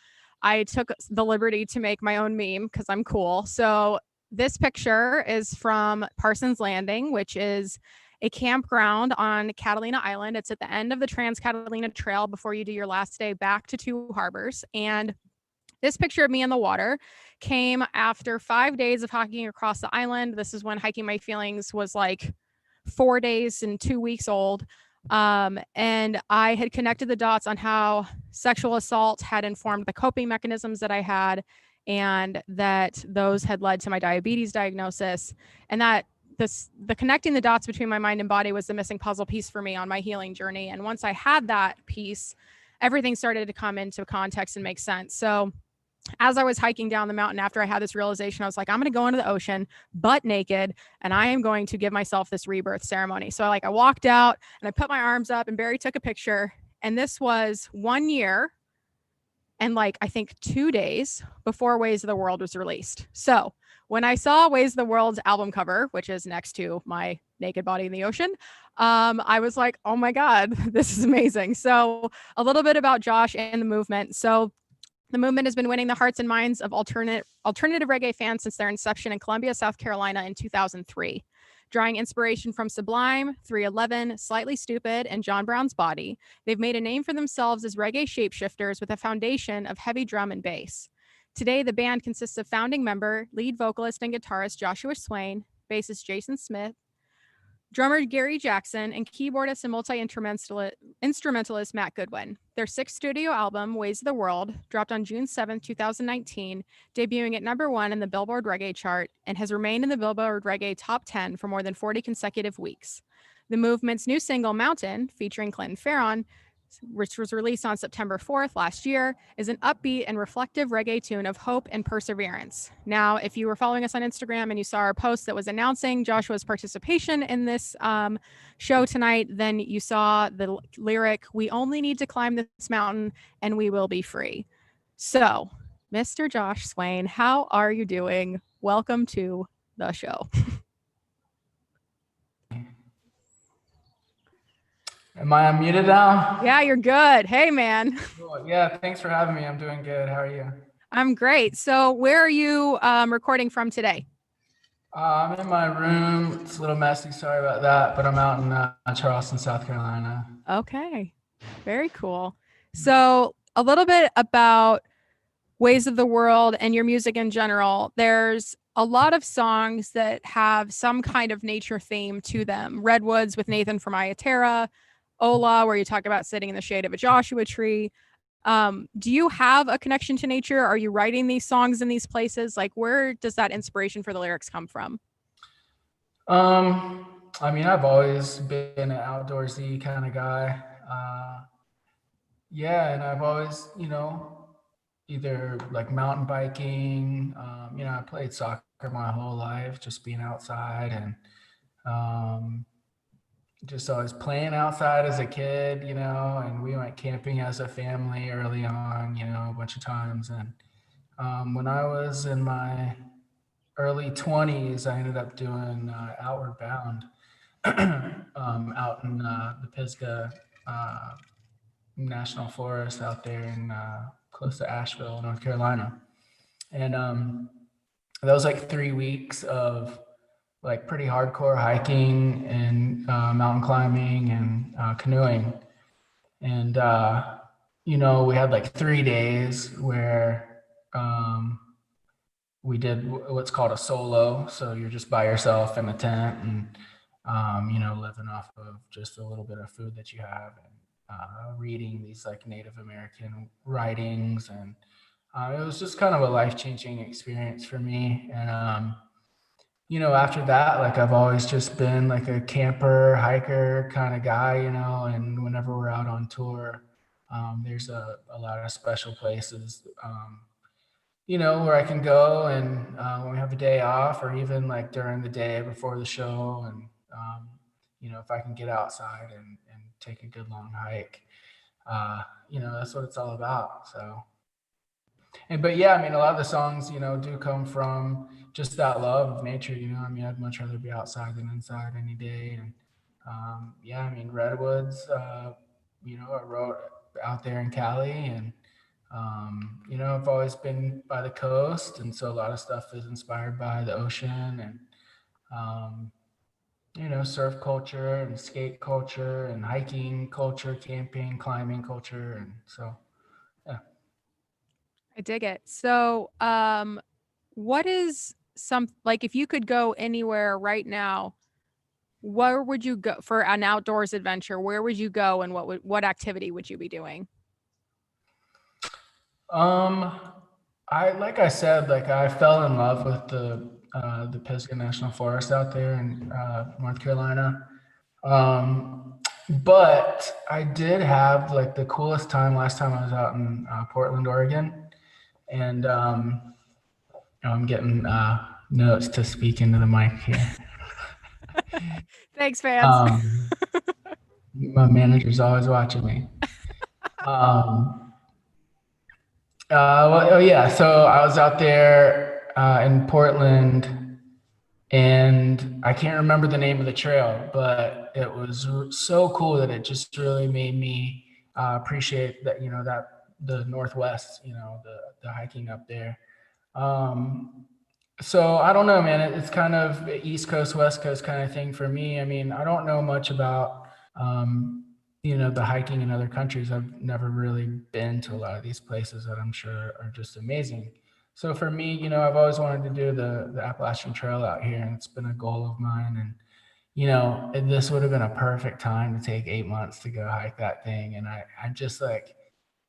I took the liberty to make my own meme because I'm cool. So this picture is from Parsons Landing, which is a campground on Catalina Island. It's at the end of the Trans-Catalina Trail before you do your last day back to Two Harbors. And this picture of me in the water came after 5 days of hiking across the island. This is when Hiking My Feelings was like 4 days and 2 weeks old. And I had connected the dots on how sexual assault had informed the coping mechanisms that I had, and that those had led to my diabetes diagnosis, and that the connecting the dots between my mind and body was the missing puzzle piece for me on my healing journey. And once I had that piece, everything started to come into context and make sense. So as I was hiking down the mountain, after I had this realization, I was like, I'm going to go into the ocean butt naked, and I am going to give myself this rebirth ceremony. So I walked out and I put my arms up, and Barry took a picture. And this was 1 year and I think 2 days before Ways of the World was released. So when I saw Ways of the World's album cover, which is next to my naked body in the ocean, I was like, oh my God, this is amazing. So a little bit about Josh and The Movement. So The Movement has been winning the hearts and minds of alternative reggae fans since their inception in Columbia, South Carolina in 2003. Drawing inspiration from Sublime, 311, Slightly Stoopid, and John Brown's Body, they've made a name for themselves as reggae shapeshifters with a foundation of heavy drum and bass. Today, the band consists of founding member, lead vocalist and guitarist Joshua Swain, bassist Jason Smith, drummer Gary Jackson, and keyboardist and multi-instrumentalist Matt Goodwin. Their 6th studio album, Ways of the World, dropped on June 7, 2019, debuting at #1 in the Billboard Reggae chart, and has remained in the Billboard Reggae Top 10 for more than 40 consecutive weeks. The Movement's new single, Mountain, featuring Clinton Farron, which was released on September 4th last year, is an upbeat and reflective reggae tune of hope and perseverance. Now, if you were following us on Instagram and you saw our post that was announcing Joshua's participation in this show tonight, then you saw the lyric, "We only need to climb this mountain and we will be free." So, Mr. Josh Swain, how are you doing? Welcome to the show. Am I unmuted now? Yeah, you're good. Hey, man. Cool. Yeah, thanks for having me. I'm doing good. How are you? I'm great. So where are you recording from today? I'm in my room. It's a little messy. Sorry about that. But I'm out in Charleston, South Carolina. Okay. Very cool. So a little bit about Ways of the World and your music in general. There's a lot of songs that have some kind of nature theme to them. Redwoods with Nathan from Ayaterra, Ola, where you talk about sitting in the shade of a Joshua tree. Do you have a connection to nature? Are you writing these songs in these places? Like, where does that inspiration for the lyrics come from? I mean, I've always been an outdoorsy kind of guy. Yeah, and I've always, either like mountain biking. I played soccer my whole life, just being outside and um, just always playing outside as a kid, and we went camping as a family early on, a bunch of times. And when I was in my early 20s, I ended up doing Outward Bound out in the Pisgah National Forest out there in close to Asheville, North Carolina. And that was like 3 weeks of like pretty hardcore hiking and mountain climbing and canoeing. And, we had like 3 days where we did what's called a solo. So you're just by yourself in a tent and, living off of just a little bit of food that you have and reading these like Native American writings. And it was just kind of a life-changing experience for me. And, after that, like I've always just been like a camper, hiker kind of guy, and whenever we're out on tour, there's a lot of special places, where I can go and when we have a day off or even like during the day before the show. And, if I can get outside and take a good long hike, that's what it's all about. So. But yeah, I mean, a lot of the songs, do come from just that love of nature. I mean, I'd much rather be outside than inside any day. And yeah, I mean, Redwoods, I wrote out there in Cali, and I've always been by the coast, and so a lot of stuff is inspired by the ocean and surf culture and skate culture and hiking culture, camping, climbing culture, and so. I dig it. So, what is like if you could go anywhere right now, where would you go for an outdoors adventure? Where would you go and what activity would you be doing? Like I said, like I fell in love with the Pisgah National Forest out there in North Carolina. But I did have like the coolest time last time I was out in Portland, Oregon. And I'm getting notes to speak into the mic here. Thanks, fans. My manager's always watching me. Well, oh yeah, so I was out there in Portland, and I can't remember the name of the trail, but it was so cool that it just really made me appreciate that, that the Northwest, the hiking up there. So I don't know, man, it's kind of East Coast, West Coast kind of thing for me. I mean, I don't know much about, the hiking in other countries. I've never really been to a lot of these places that I'm sure are just amazing. So for me, I've always wanted to do the Appalachian Trail out here, and it's been a goal of mine. And, this would have been a perfect time to take 8 months to go hike that thing. And I'm just like,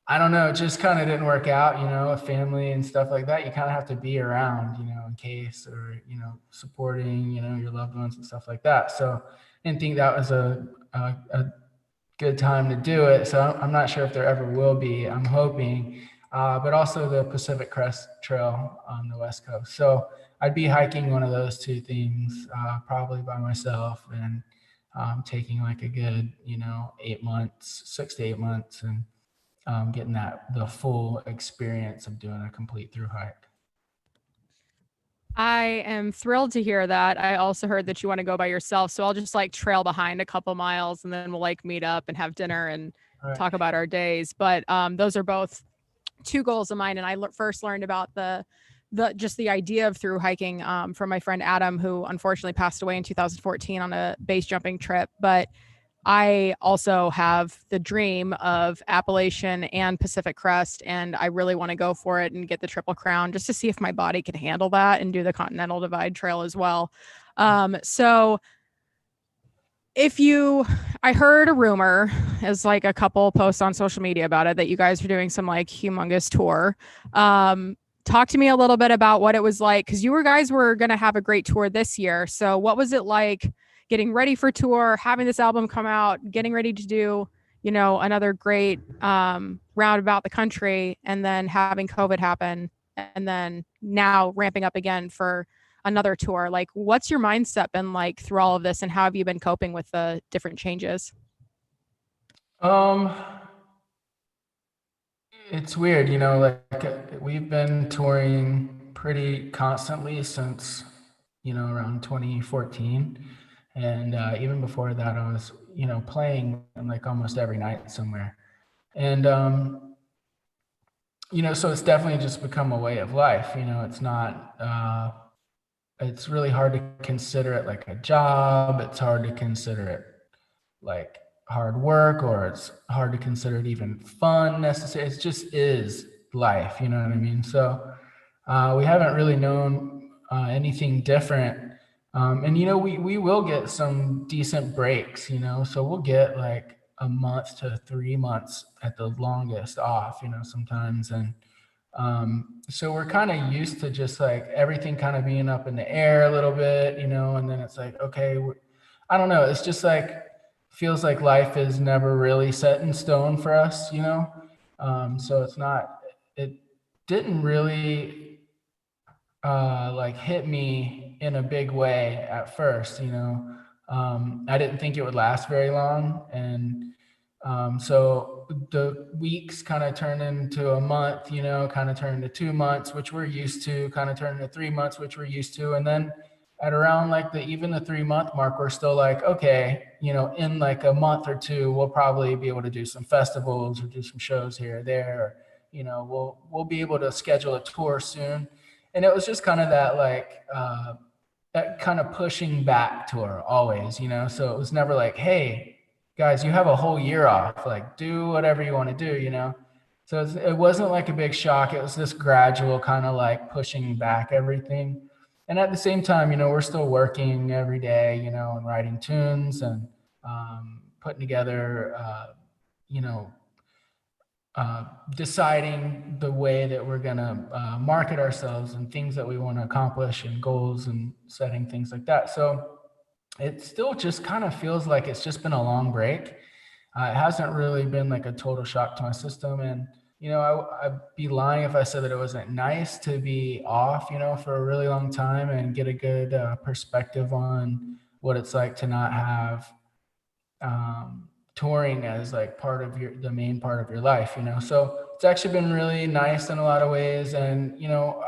I don't know, it just kind of didn't work out, a family and stuff like that. You kind of have to be around, in case, or, supporting, your loved ones and stuff like that. So I didn't think that was a good time to do it. So I'm not sure if there ever will be. I'm hoping, but also the Pacific Crest Trail on the West Coast. So I'd be hiking one of those two things, probably by myself, and taking like a good, 8 months, 6 to 8 months, and getting the full experience of doing a complete through hike. I am thrilled to hear that. I also heard that you want to go by yourself. So I'll just like trail behind a couple miles and then we'll like meet up and have dinner and talk about our days. But those are both two goals of mine. And I first learned about the just the idea of through hiking from my friend Adam, who unfortunately passed away in 2014 on a base jumping trip. But I also have the dream of Appalachian and Pacific Crest, and I really want to go for it and get the Triple Crown just to see if my body could handle that and do the Continental Divide Trail as well. So I heard a rumor, as like a couple posts on social media about it, that you guys are doing some like humongous tour. Talk to me a little bit about what it was like, because you guys were going to have a great tour this year. So what was it like getting ready for tour, having this album come out, getting ready to do, another great round about the country, and then having COVID happen, and then now ramping up again for another tour? Like, what's your mindset been like through all of this, and how have you been coping with the different changes? It's weird, like we've been touring pretty constantly since, around 2014. And even before that, I was, playing like almost every night somewhere. And, so it's definitely just become a way of life. It's not, it's really hard to consider it like a job. It's hard to consider it like hard work, or it's hard to consider it even fun necessarily. It just is life, you know what I mean? So we haven't really known anything different. And we will get some decent breaks, so we'll get like a month to 3 months at the longest off, sometimes. And so we're kind of used to just like everything kind of being up in the air a little bit, and then it's like, okay, I don't know. It's just like, feels like life is never really set in stone for us, so it didn't really like hit me in a big way at first. I didn't think it would last very long. And so the weeks kind of turned into a month, kind of turned into 2 months, which we're used to, kind of turned into 3 months, which we're used to. And then at around like even the 3 month mark, we're still like, okay, in like a month or two, we'll probably be able to do some festivals or do some shows here or there. Or, we'll be able to schedule a tour soon. And it was just kind of that like, that kind of pushing back tour always, so it was never like, hey, guys, you have a whole year off, like do whatever you want to do. So it wasn't like a big shock. It was this gradual kind of like pushing back everything. And at the same time, we're still working every day, and writing tunes and putting together, you know, deciding the way that we're going to market ourselves and things that we want to accomplish and goals and setting things like that. So it still just kind of feels like it's just been a long break. It hasn't really been like a total shock to my system. And, I'd be lying if I said that it wasn't nice to be off, for a really long time and get a good perspective on what it's like to not have touring as like the main part of your life, so it's actually been really nice in a lot of ways. And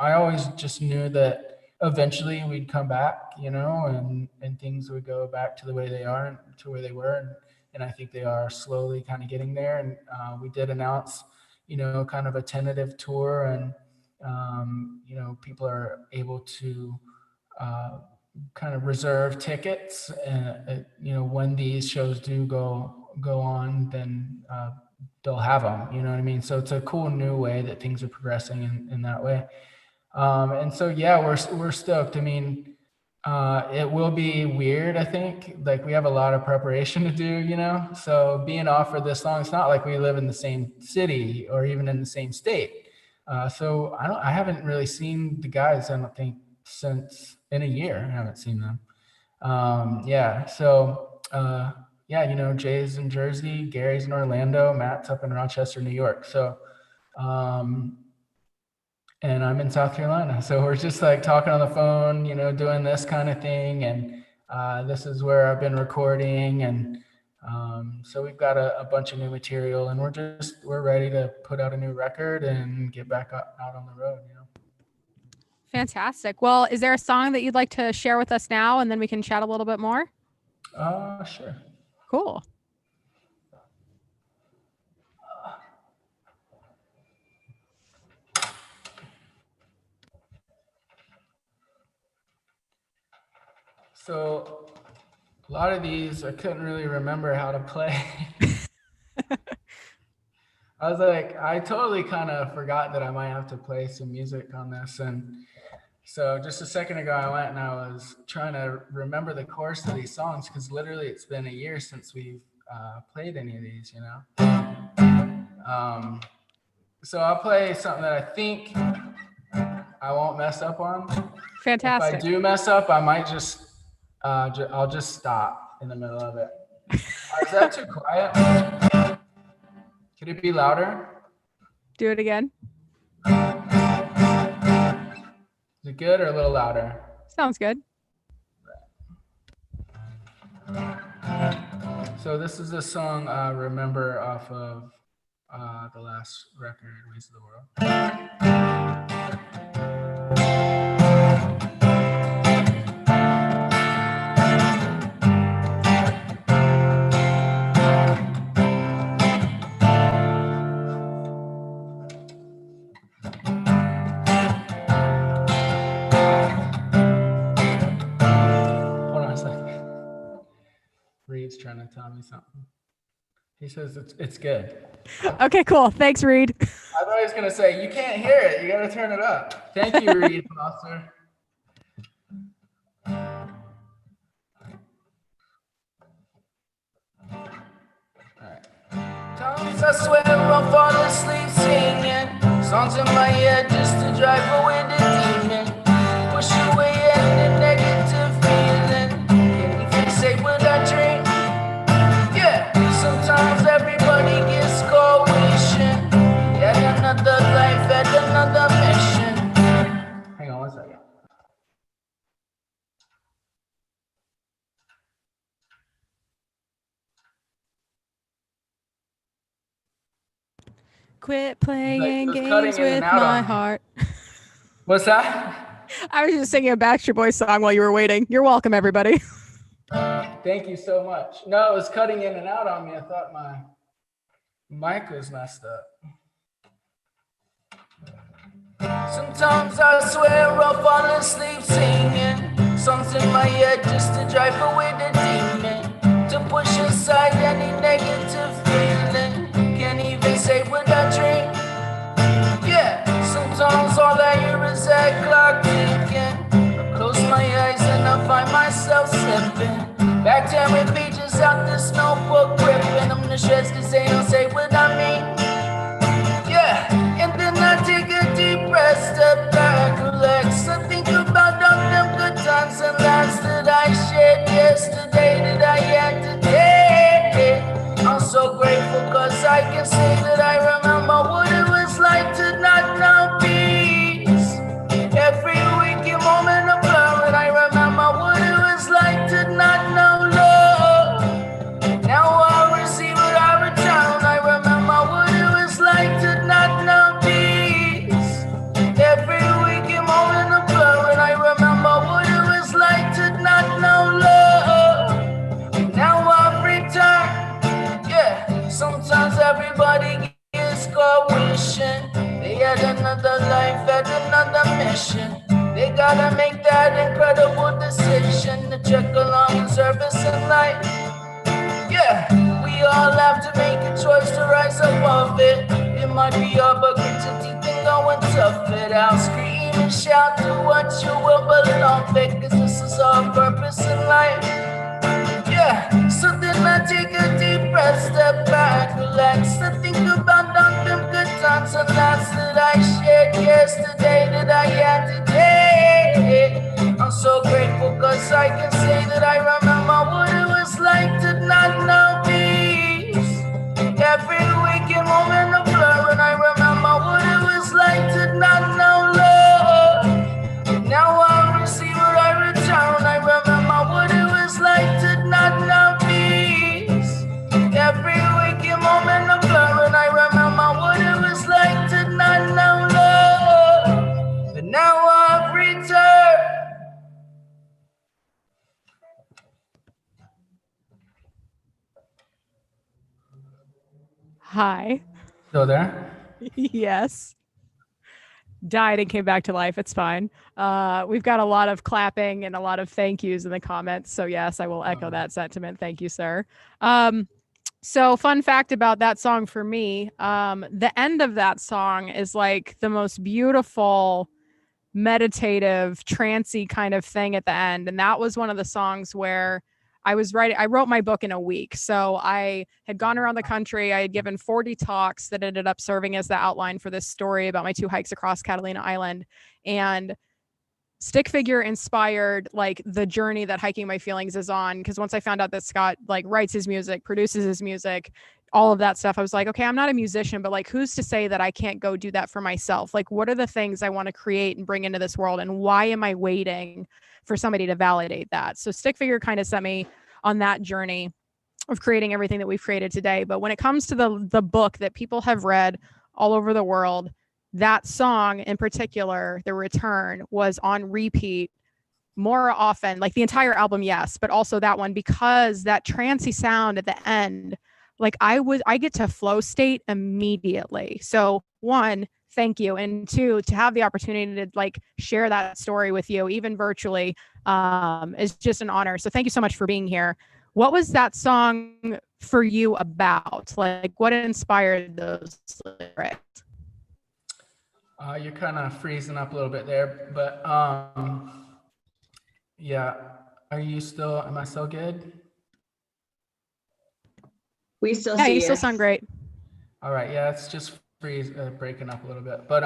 I always just knew that eventually we'd come back, and things would go back to the way they are and to where they were. And I think they are slowly kind of getting there. And we did announce kind of a tentative tour, and people are able to kind of reserve tickets. When these shows do go on, then they'll have them. You know what I mean? So it's a cool new way that things are progressing in that way. And so yeah, we're stoked. I mean, it will be weird, I think. Like we have a lot of preparation to do, So being off for this long, it's not like we live in the same city or even in the same state. So I haven't really seen the guys, I don't think, since in a year. I haven't seen them. Yeah. So yeah, Jay's in Jersey, Gary's in Orlando, Matt's up in Rochester, New York. So and I'm in South Carolina. So we're just like talking on the phone, doing this kind of thing. And this is where I've been recording. And so we've got a bunch of new material, and we're ready to put out a new record and get back out on the road, Fantastic. Well, is there a song that you'd like to share with us now, and then we can chat a little bit more? Sure. Cool. So A lot of these I couldn't really remember how to play. I was like, I totally kind of forgot that I might have to play some music on this. And so just a second ago, I went and I was trying to remember the chorus of these songs because literally it's been a year since we've played any of these, you know? So I'll play something that I think I won't mess up on. Fantastic. If I do mess up, I might just, I'll just stop in the middle of it. Is that too quiet? Could it be louder? Do it again. Is it good or a little louder? Sounds good. So this is a song, Remember, off of the last record, Ways of the World. Reed's trying to tell me something. He says it's good. Okay, cool. Thanks, Reed. I thought he was going to say, you can't hear it. You got to turn it up. Thank you, Reed Foster. All right. Times I swear I'll fall asleep singing songs in my head just to drive away the demon. Push away any negative feeling. Can you fix it with a drink? Yeah, sometimes everybody gets caught wishing at another life, at another mission. Hang on one second. Quit playing It was games cutting in and with out my on me. heart. What's that? I was just singing a Backstreet Boys song while you were waiting. You're welcome, everybody. Thank you so much. No, it was cutting in and out on me. I thought my mic was messed up. Sometimes I swear I'll fall asleep singing songs in my head just to drive away the demon, to push aside any negative feeling. Can't even say what I drink. Yeah, sometimes all I hear is that clock ticking. I close my eyes and I find myself slipping back 10 pages out this notebook, ripping them to shreds cause they don't say what I mean. Yeah, and then I take a deep breath, step back, relax. I think about all them good times and laughs that I shared yesterday, that I had today. I'm so grateful cause I can say that I remember what it was like to not know peace. Every waking moment of blur, and I remember what it was like to not know love. Now I receive what I return. I remember what it was like to not know peace. Every waking moment of blur, and I remember what it was like to not know love. Now I've returned. Yeah, sometimes everybody gets caught wishing they had another life, had another mission. They gotta make that incredible decision to check along in service in life. Yeah, we all have to make a choice to rise above it. It might be hard, but grit your teeth and go and tough it out. Scream and shout, do what you will, but love it, cause this is our purpose in life. Yeah, so then I take a deep breath, step back, relax. I think about all them good times and laughs that I shared yesterday, that I had today. I'm so grateful cause I can say that I remember what it was like to not know peace. Every waking moment of blur, and I remember what it was like to not know love. Now I receive what I return. I remember what it was like to not know peace. Every waking moment of blur, and I remember what it was like to not know love. But now I've returned. Hi. Still there? Yes. died and came back to life. It's fine. We've got a lot of clapping and a lot of thank yous in the comments. So yes, I will echo that sentiment. Thank you, sir. So fun fact about that song for me, the end of that song is like the most beautiful, meditative, trancy kind of thing at the end. And that was one of the songs where I wrote my book in a week. So I had gone around the country. I had given 40 talks that ended up serving as the outline for this story about my 2 hikes across Catalina Island. And Stick Figure inspired like the journey that Hiking My Feelings is on. Because once I found out that Scott like writes his music, produces his music, all of that stuff, I was like, okay, I'm not a musician, but like, who's to say that I can't go do that for myself? Like, what are the things I want to create and bring into this world? And why am I waiting for somebody to validate that? So Stick Figure kind of set me on that journey of creating everything that we've created today. But when it comes to the book that people have read all over the world, that song in particular, The Return, was on repeat more often, like the entire album, yes, but also that one, because that trancy sound at the end, like I get to flow state immediately. So one, thank you. And two, to have the opportunity to like share that story with you, even virtually, is just an honor. So thank you so much for being here. What was that song for you about? Like, what inspired those lyrics? You're kind of freezing up a little bit there, but yeah. Am I still good? We still Yeah, see you you. still sound great. All right, yeah, it's just breaking up a little bit. But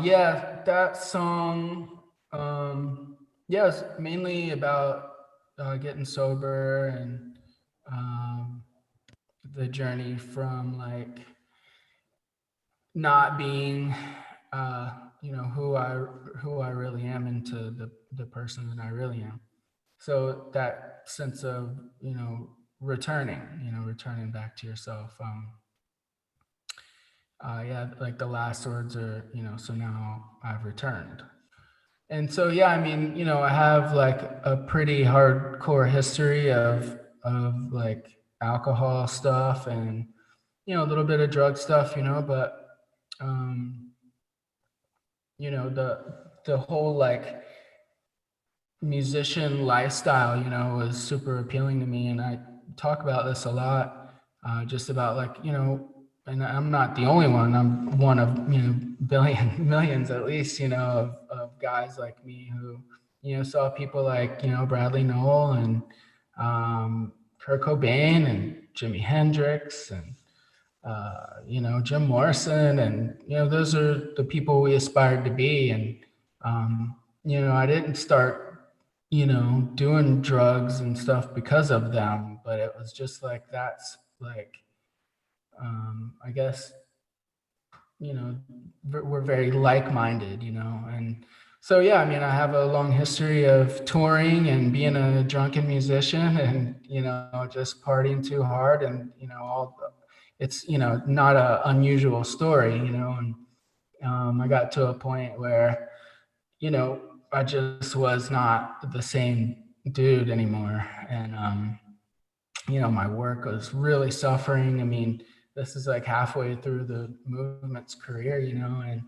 yeah, that song, yeah, it's mainly about getting sober and the journey from like not being who I really am into the person that I really am. So that sense of returning back to yourself. Yeah, like the last words are, so now I've returned. And so yeah, I mean, I have like a pretty hardcore history of like alcohol stuff and a little bit of drug stuff, but the whole like musician lifestyle, was super appealing to me. And I talk about this a lot, just about like, and I'm not the only one. I'm one of, millions at least, of guys like me who, saw people like, Bradley Noel and Kurt Cobain and Jimi Hendrix and, Jim Morrison. And, those are the people we aspired to be. And, I didn't start doing drugs and stuff because of them, but it was just like, that's like, I guess, we're very like-minded, and so, yeah, I mean, I have a long history of touring and being a drunken musician and, just partying too hard and, it's, not a unusual story, and I got to a point where, I just was not the same dude anymore. And, my work was really suffering. I mean, this is like halfway through the movement's career, and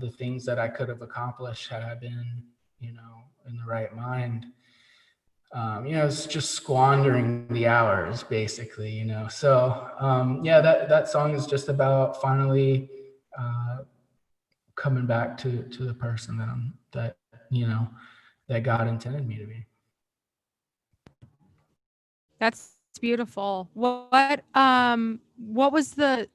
the things that I could have accomplished had I been, in the right mind. It's just squandering the hours basically, so yeah, that song is just about finally coming back to the person that God intended me to be. That's beautiful. What was there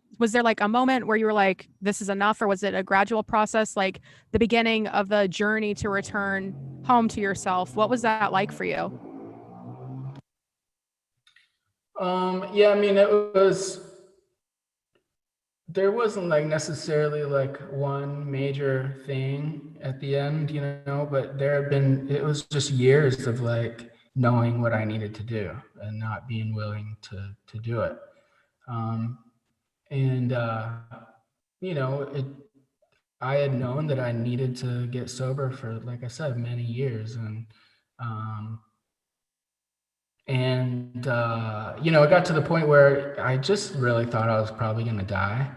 like a moment where you were like, this is enough, or was it a gradual process, like the beginning of the journey to return home to yourself? What was that like for you? Yeah, I mean, there wasn't like necessarily like one major thing at the end, but it was just years of like knowing what I needed to do and not being willing to do it. And, I had known that I needed to get sober for, like I said, many years. And it got to the point where I just really thought I was probably going to die,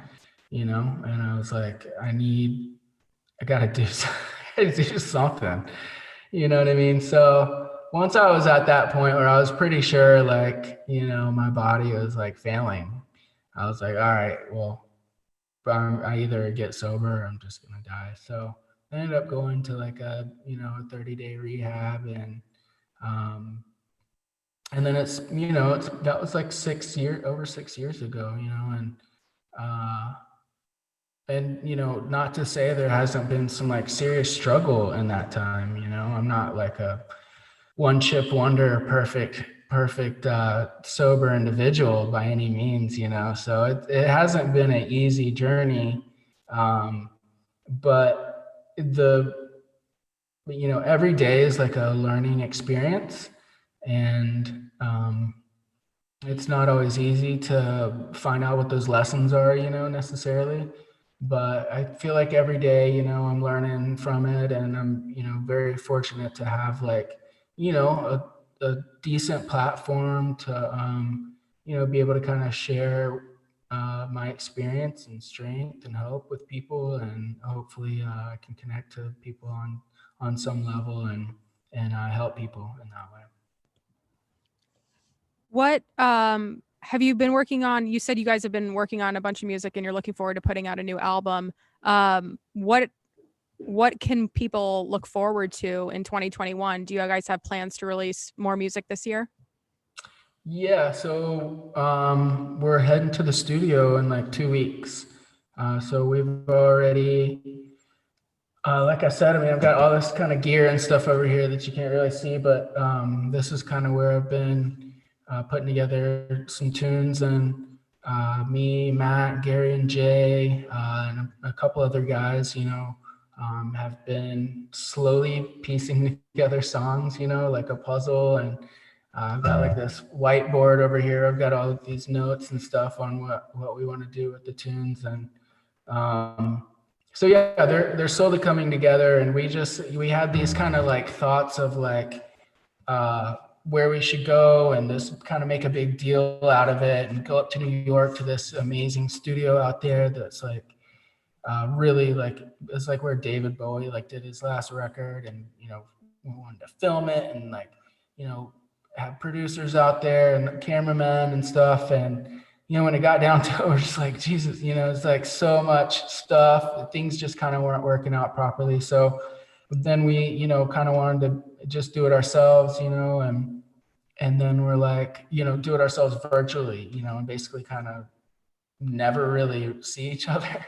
you know, and I was like, I gotta do, I gotta do something, you know what I mean? So once I was at that point where I was pretty sure, like, you know, my body was like failing, I was like, all right, well, I either get sober or I'm just gonna die. So I ended up going to like a, you know, a 30-day rehab, um, and then it's, you know, that was like over 6 years ago, you know, uh, and, you know, not to say there hasn't been some like serious struggle in that time, you know, I'm not like a one chip wonder, perfect, sober individual by any means, you know, so it hasn't been an easy journey. Um, but you know, every day is like a learning experience, and, it's not always easy to find out what those lessons are, you know, necessarily. But I feel like every day, you know, I'm learning from it, and I'm, you know, very fortunate to have like, you know, a decent platform to, you know, be able to kind of share my experience and strength and hope with people, and hopefully I can connect to people on some level, and help people in that way. What have you been working on? You said you guys have been working on a bunch of music and you're looking forward to putting out a new album. What can people look forward to in 2021? Do you guys have plans to release more music this year? Yeah, so we're heading to the studio in like 2 weeks. So we've already, like I said, I mean, I've got all this kind of gear and stuff over here that you can't really see, but this is kind of where I've been putting together some tunes, and me, Matt, Gary, and Jay, and a couple other guys, you know, have been slowly piecing together songs, you know, like a puzzle. And I've got like this whiteboard over here. I've got all of these notes and stuff on what we want to do with the tunes. And so yeah, they're slowly coming together, and we had these kind of like thoughts of like where we should go, and just kind of make a big deal out of it, and go up to New York to this amazing studio out there that's like really like, it's like where David Bowie like did his last record, and, you know, we wanted to film it, and like, you know, have producers out there and cameramen and stuff. And, you know, when it got down to it, we're just like, Jesus, you know, it's like so much stuff. Things just kind of weren't working out properly. So then we, you know, kind of wanted to just do it ourselves, you know, and then we're like, you know, do it ourselves virtually, you know, and basically kind of never really see each other.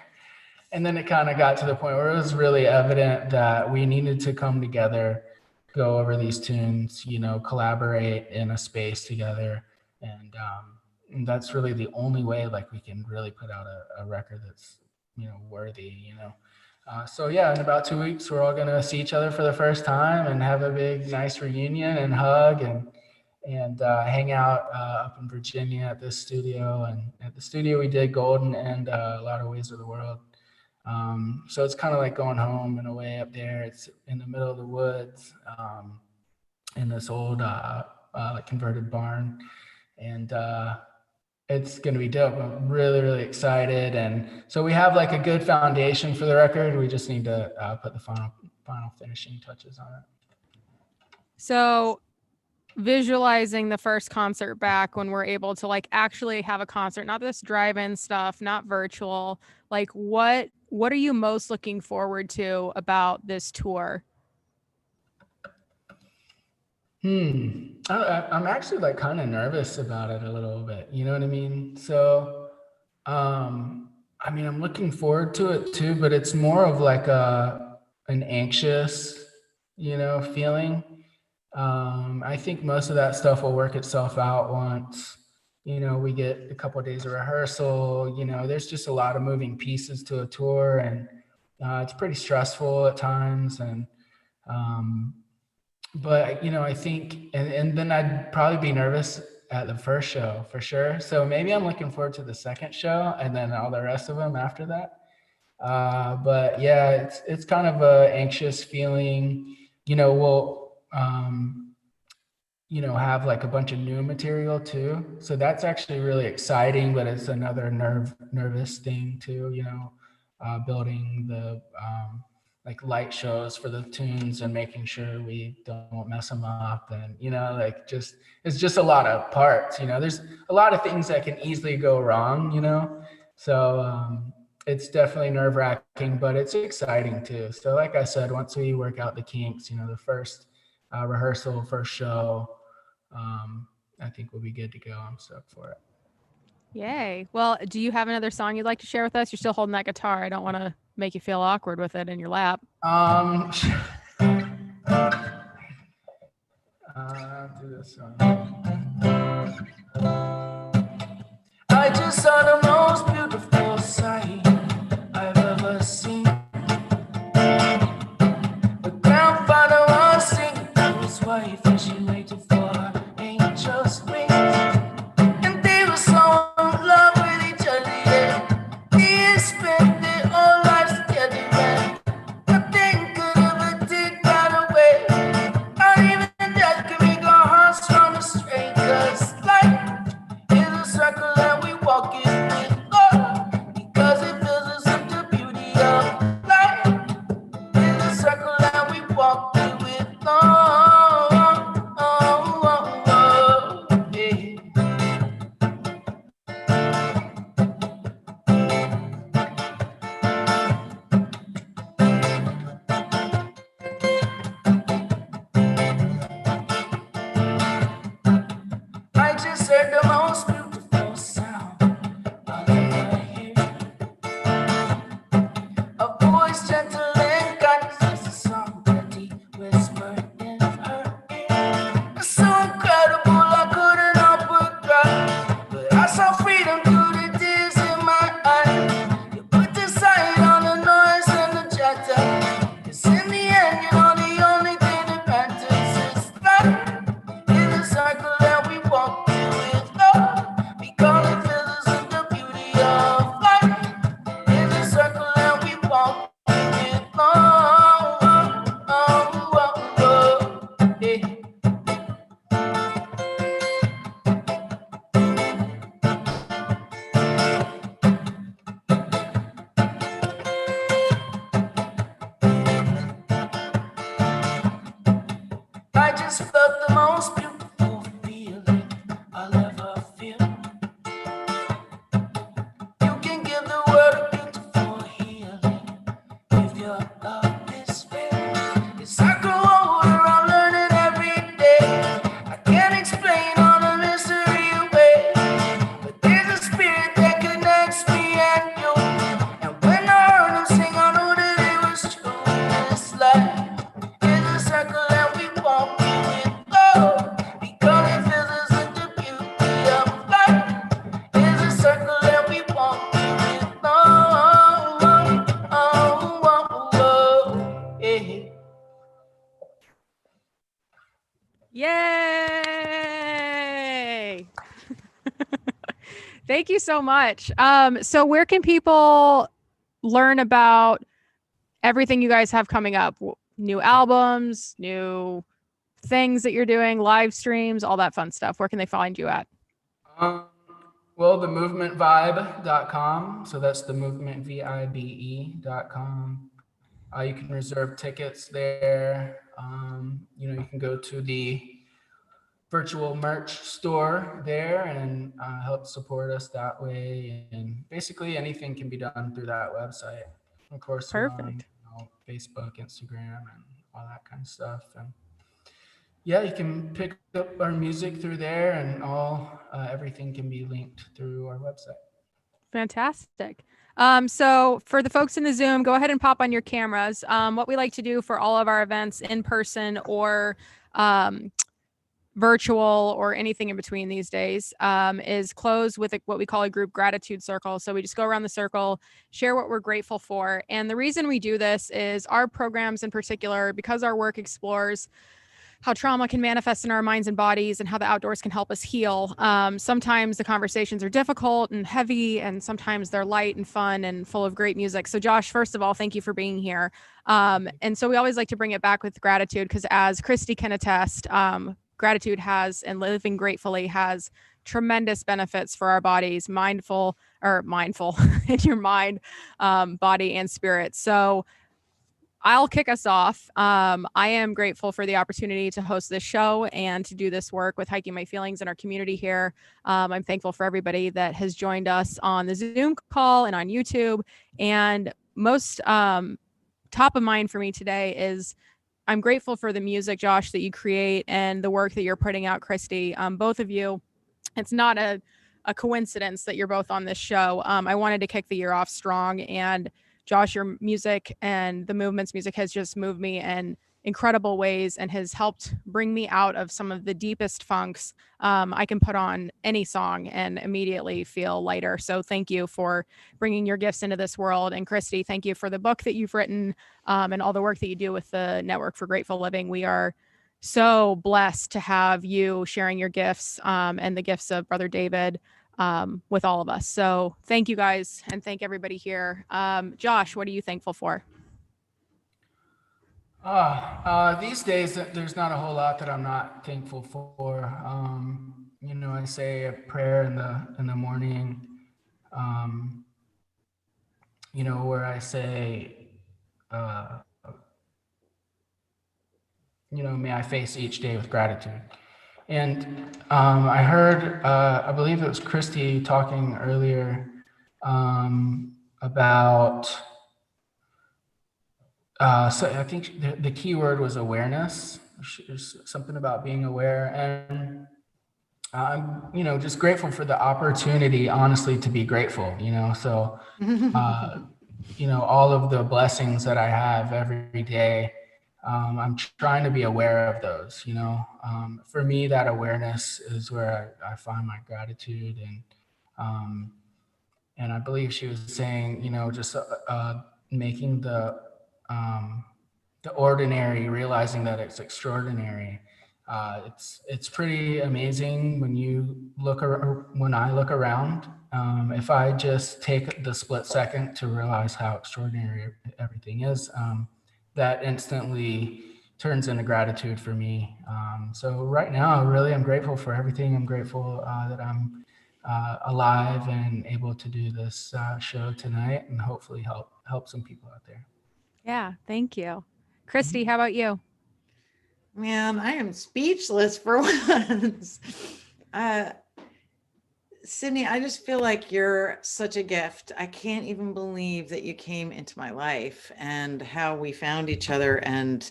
And then it kind of got to the point where it was really evident that we needed to come together, go over these tunes, you know, collaborate in a space together. And that's really the only way like we can really put out a record that's, you know, worthy, you know. So yeah, in about 2 weeks, we're all gonna see each other for the first time and have a big, nice reunion and hug, and hang out up in Virginia at this studio. And at the studio, we did Golden and a lot of Ways of the World. So it's kind of like going home in a way up there. It's in the middle of the woods, in this old like converted barn, and it's going to be dope. I'm really, really excited. And so we have like a good foundation for the record. We just need to put the final finishing touches on it. So visualizing the first concert back when we're able to like actually have a concert, not this drive-in stuff, not virtual, like what are you most looking forward to about this tour? I'm actually like kind of nervous about it a little bit. You know what I mean? So, I mean, I'm looking forward to it too, but it's more of like an anxious, you know, feeling. I think most of that stuff will work itself out once, you know, we get a couple of days of rehearsal. You know, there's just a lot of moving pieces to a tour, and it's pretty stressful at times. And but, you know, I think, and then I'd probably be nervous at the first show for sure. So maybe I'm looking forward to the second show and then all the rest of them after that. But yeah, it's kind of a anxious feeling. You know, have like a bunch of new material too. So that's actually really exciting, but it's another nervous thing too, building the like light shows for the tunes and making sure we don't mess them up. And, like it's just a lot of parts, there's a lot of things that can easily go wrong, So it's definitely nerve wracking, but it's exciting too. So like I said, once we work out the kinks, the first rehearsal, first show, I think we'll be good to go. I'm stoked for it. Yay. Well, do you have another song you'd like to share with us? You're still holding that guitar. I don't want to make you feel awkward with it in your lap. Do this one. I just saw the most beautiful sight I've ever seen. The grandfather was singing to his wife as she waited for her angel's wings. And they were so in love with each other, yeah. They spent their whole lives together, yeah. Nothing could ever take that away. Not even death can make our hearts run astray. 'Cause life is a circle and we walk it with love. Because it fills us with the beauty of life. Is a circle and we walk it with love. Yeah. I just heard the most beautiful sound I'll ever hear. A voice gentle and kind as a song that he whispered in her ear. It's so incredible, I couldn't help but cry. But I saw freedom through the tears in my eyes. You put the sign on the noise and the chatter. 'Cause in the end, the only thing that matters is life. In a circle and we walk it with love. Because it fills us with the beauty of life. In a circle and we walk it with love. Yeah. I just felt the most beautiful feeling I'll ever feel. You can give the world a beautiful healing if your love is real. It's like a older, I'm learning every day. I can't explain all the mystery away, but there's a spirit that connects me and you. And when I heard them sing, I knew that it was true. This life is a circle and we walk it with love. Because it fills us with the beauty of life. Is a circle and we walk it with love. Yeah. Yay. Thank you so much. So where can people learn about everything you guys have coming up? New albums, new things that you're doing, live streams, all that fun stuff. Where can they find you at? Well, the movementvibe.com. So that's the movement, VIBE.com. You can reserve tickets there. You can go to the virtual merch store there and help support us that way. And basically anything can be done through that website. Of course, we're on, Perfect. Facebook, Instagram, and all that kind of stuff. And yeah, you can pick up our music through there, and everything can be linked through our website. Fantastic. So for the folks in the Zoom, go ahead and pop on your cameras. What we like to do for all of our events, in person or virtual or anything in between these days, is close with what we call a group gratitude circle. So we just go around the circle, share what we're grateful for. And the reason we do this is our programs in particular, because our work explores how trauma can manifest in our minds and bodies and how the outdoors can help us heal. Sometimes the conversations are difficult and heavy, and sometimes they're light and fun and full of great music. So Josh, first of all, thank you for being here. And so we always like to bring it back with gratitude, because as Kristi can attest, gratitude has and living gratefully has tremendous benefits for our bodies, mindful in your mind, body and spirit. So I'll kick us off. I am grateful for the opportunity to host this show and to do this work with Hiking My Feelings in our community here. I'm thankful for everybody that has joined us on the Zoom call and on YouTube. And most top of mind for me today is I'm grateful for the music, Josh, that you create and the work that you're putting out, Kristi. Both of you, it's not a coincidence that you're both on this show. I wanted to kick the year off strong, and Josh, your music and the movement's music has just moved me in incredible ways and has helped bring me out of some of the deepest funks. I can put on any song and immediately feel lighter. So thank you for bringing your gifts into this world. And Kristi, thank you for the book that you've written, and all the work that you do with the Network for Grateful Living. We are so blessed to have you sharing your gifts, and the gifts of Brother David, with all of us. So thank you guys, and thank everybody here. Josh, what are you thankful for? These days, there's not a whole lot that I'm not thankful for. I say a prayer in the morning, where I say, may I face each day with gratitude. And I heard, I believe it was Kristi talking earlier about, so I think the key word was awareness. There's something about being aware. And I'm, just grateful for the opportunity, honestly, to be grateful, so, all of the blessings that I have every day. I'm trying to be aware of those, for me, that awareness is where I find my gratitude. And I believe she was saying, just making the ordinary, realizing that it's extraordinary. It's pretty amazing when I look around. If I just take the split second to realize how extraordinary everything is, that instantly turns into gratitude for me. So right now, really, I'm grateful for everything. I'm grateful that I'm alive and able to do this show tonight, and hopefully help some people out there. Yeah, thank you. Kristi, how about you? Man, I am speechless for once. Sydney, I just feel like you're such a gift. I can't even believe that you came into my life and how we found each other. And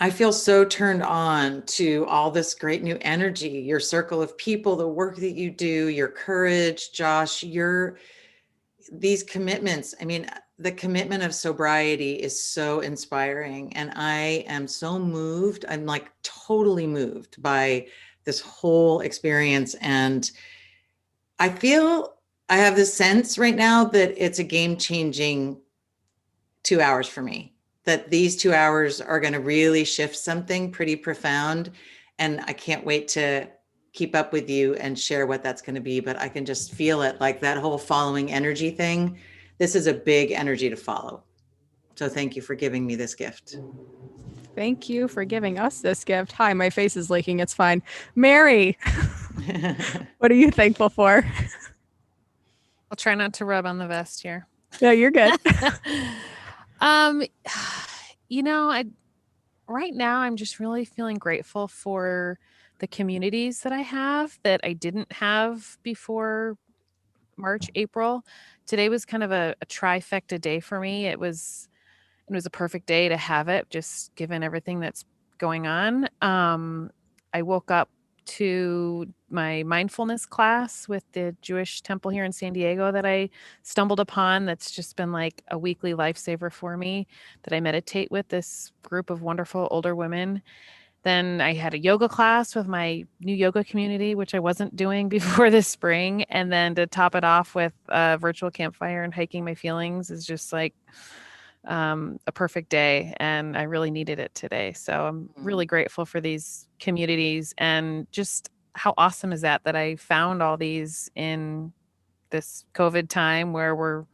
I feel so turned on to all this great new energy, your circle of people, the work that you do, your courage, Josh, these commitments. I mean, the commitment of sobriety is so inspiring. And I am so moved. I'm like totally moved by this whole experience. And I feel I have this sense right now that it's a game-changing 2 hours for me, that these 2 hours are going to really shift something pretty profound. And I can't wait to keep up with you and share what that's going to be, but I can just feel it, like that whole following energy thing. This is a big energy to follow. So thank you for giving me this gift. Thank you for giving us this gift. Hi, my face is leaking. It's fine. Mary, what are you thankful for? I'll try not to rub on the vest here. No, you're good. Right now I'm just really feeling grateful for the communities that I have that I didn't have before March, April. Today was kind of a trifecta day for me. It was a perfect day to have it, just given everything that's going on. I woke up to my mindfulness class with the Jewish temple here in San Diego that I stumbled upon. That's just been like a weekly lifesaver for me, that I meditate with this group of wonderful older women. Then I had a yoga class with my new yoga community, which I wasn't doing before this spring. And then to top it off with a virtual campfire and hiking my feelings is just like a perfect day. And I really needed it today. So I'm really grateful for these communities, and just how awesome is that I found all these in this COVID time where we're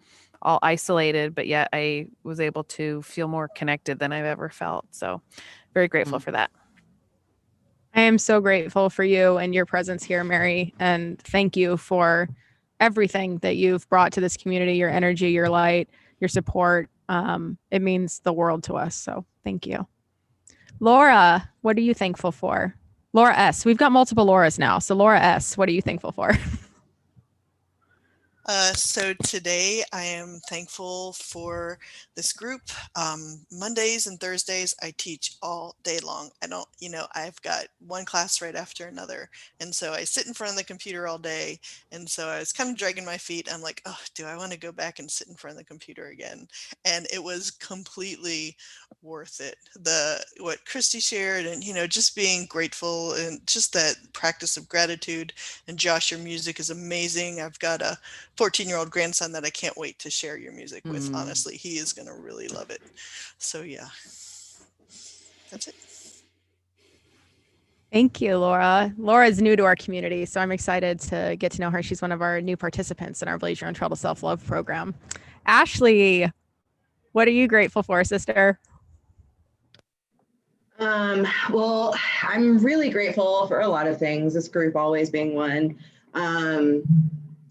all isolated, but yet I was able to feel more connected than I've ever felt. So very grateful for that. I am so grateful for you and your presence here, Mary. And thank you for everything that you've brought to this community, your energy, your light, your support. It means the world to us. So thank you. Laura, what are you thankful for? Laura S. We've got multiple Lauras now. So Laura S., what are you thankful for? So today I am thankful for this group. Mondays and Thursdays, I teach all day long. I've got one class right after another. And so I sit in front of the computer all day. And so I was kind of dragging my feet. I'm like, oh, do I want to go back and sit in front of the computer again? And it was completely worth it. What Kristi shared and, just being grateful and just that practice of gratitude. And Josh, your music is amazing. I've got a 14-year-old grandson that I can't wait to share your music with. Honestly, he is going to really love it. So yeah, that's it. Thank you, Laura. Laura is new to our community, so I'm excited to get to know her. She's one of our new participants in our Blaze Your Own Trail to Self-Love program. Ashley, what are you grateful for, sister? Well, I'm really grateful for a lot of things, this group always being one.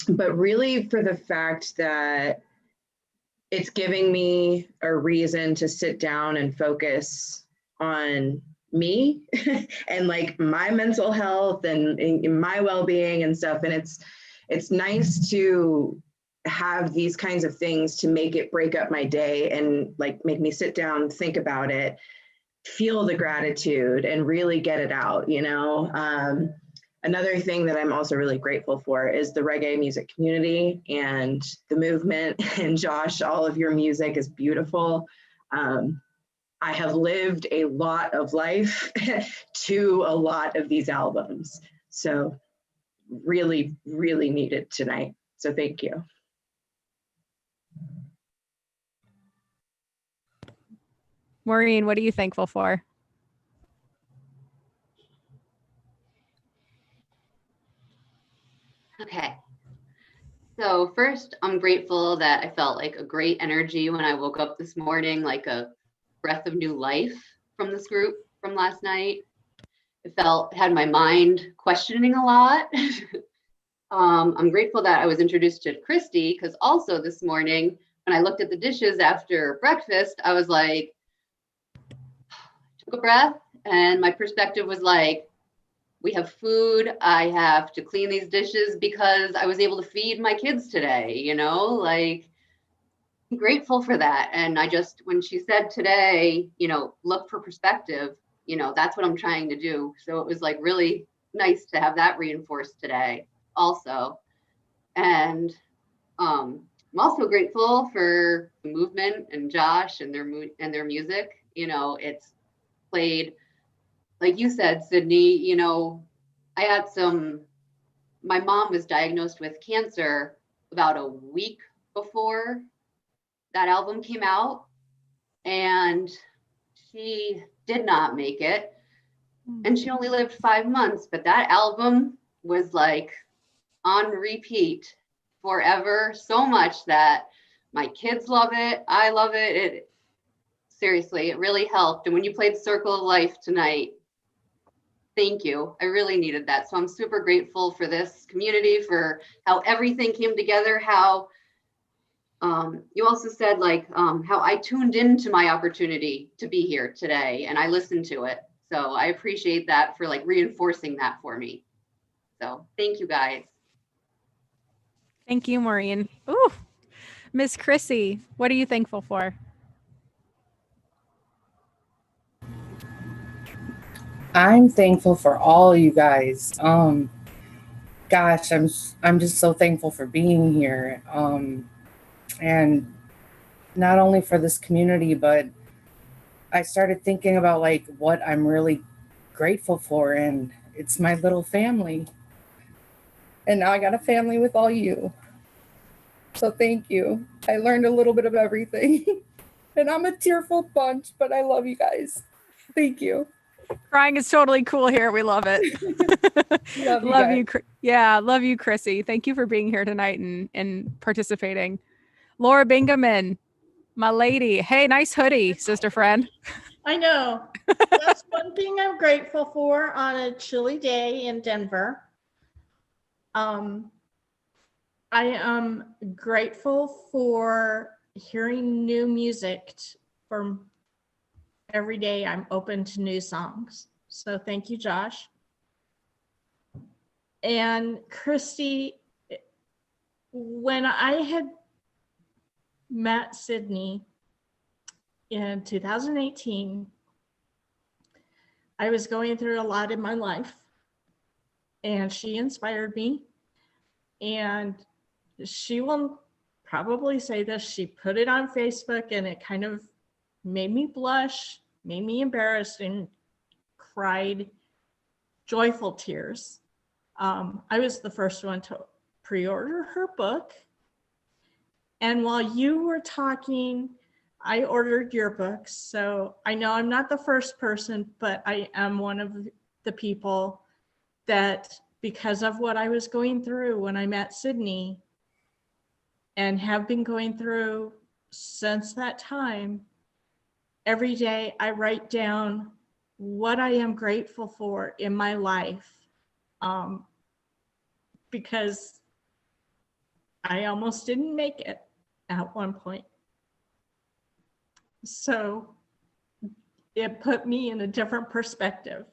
But really for the fact that it's giving me a reason to sit down and focus on me and like my mental health and my well-being and stuff. And it's nice to have these kinds of things to make it break up my day and like make me sit down, think about it, feel the gratitude and really get it out, Another thing that I'm also really grateful for is the reggae music community and the movement. And Josh, all of your music is beautiful. I have lived a lot of life to a lot of these albums. So really, really needed tonight. So thank you. Maureen, what are you thankful for? Okay. So first, I'm grateful that I felt like a great energy when I woke up this morning, like a breath of new life from this group from last night. Had my mind questioning a lot. I'm grateful that I was introduced to Kristi because also this morning, when I looked at the dishes after breakfast, I was like, took a breath and my perspective was like, we have food. I have to clean these dishes because I was able to feed my kids today, like I'm grateful for that. And when she said today, look for perspective, that's what I'm trying to do. So it was like really nice to have that reinforced today also. And I'm also grateful for the movement and Josh and their music. It's played, like you said, Sydney, my mom was diagnosed with cancer about a week before that album came out, and she did not make it. And she only lived 5 months, but that album was like on repeat forever, so much that my kids love it. I love it. Seriously, it really helped. And when you played Circle of Life tonight, thank you. I really needed that. So I'm super grateful for this community, for how everything came together, how you also said how I tuned into my opportunity to be here today and I listened to it. So I appreciate that for reinforcing that for me. So thank you guys. Thank you, Maureen. Ooh, Miss Chrissy, what are you thankful for? I'm thankful for all you guys. Gosh, I'm just so thankful for being here. And not only for this community, but I started thinking about what I'm really grateful for, and it's my little family. And now I got a family with all you. So thank you. I learned a little bit of everything. And I'm a tearful bunch, but I love you guys. Thank you. Crying is totally cool here. We love it. Love you. Yeah. Love you, Chrissy. Thank you for being here tonight and participating. Laura Bingaman, my lady. Hey, nice hoodie, sister friend. I know. That's one thing I'm grateful for on a chilly day in Denver. I am grateful for hearing new music from every day. I'm open to new songs. So thank you, Josh. And Kristi, when I had met Sydney in 2018, I was going through a lot in my life, and she inspired me. And she will probably say this, she put it on Facebook, and it kind of made me blush, made me embarrassed, and cried joyful tears. I was the first one to pre-order her book. And while you were talking, I ordered your books. So I know I'm not the first person, but I am one of the people that, because of what I was going through when I met Sydney and have been going through since that time, every day I write down what I am grateful for in my life, because I almost didn't make it at one point. So it put me in a different perspective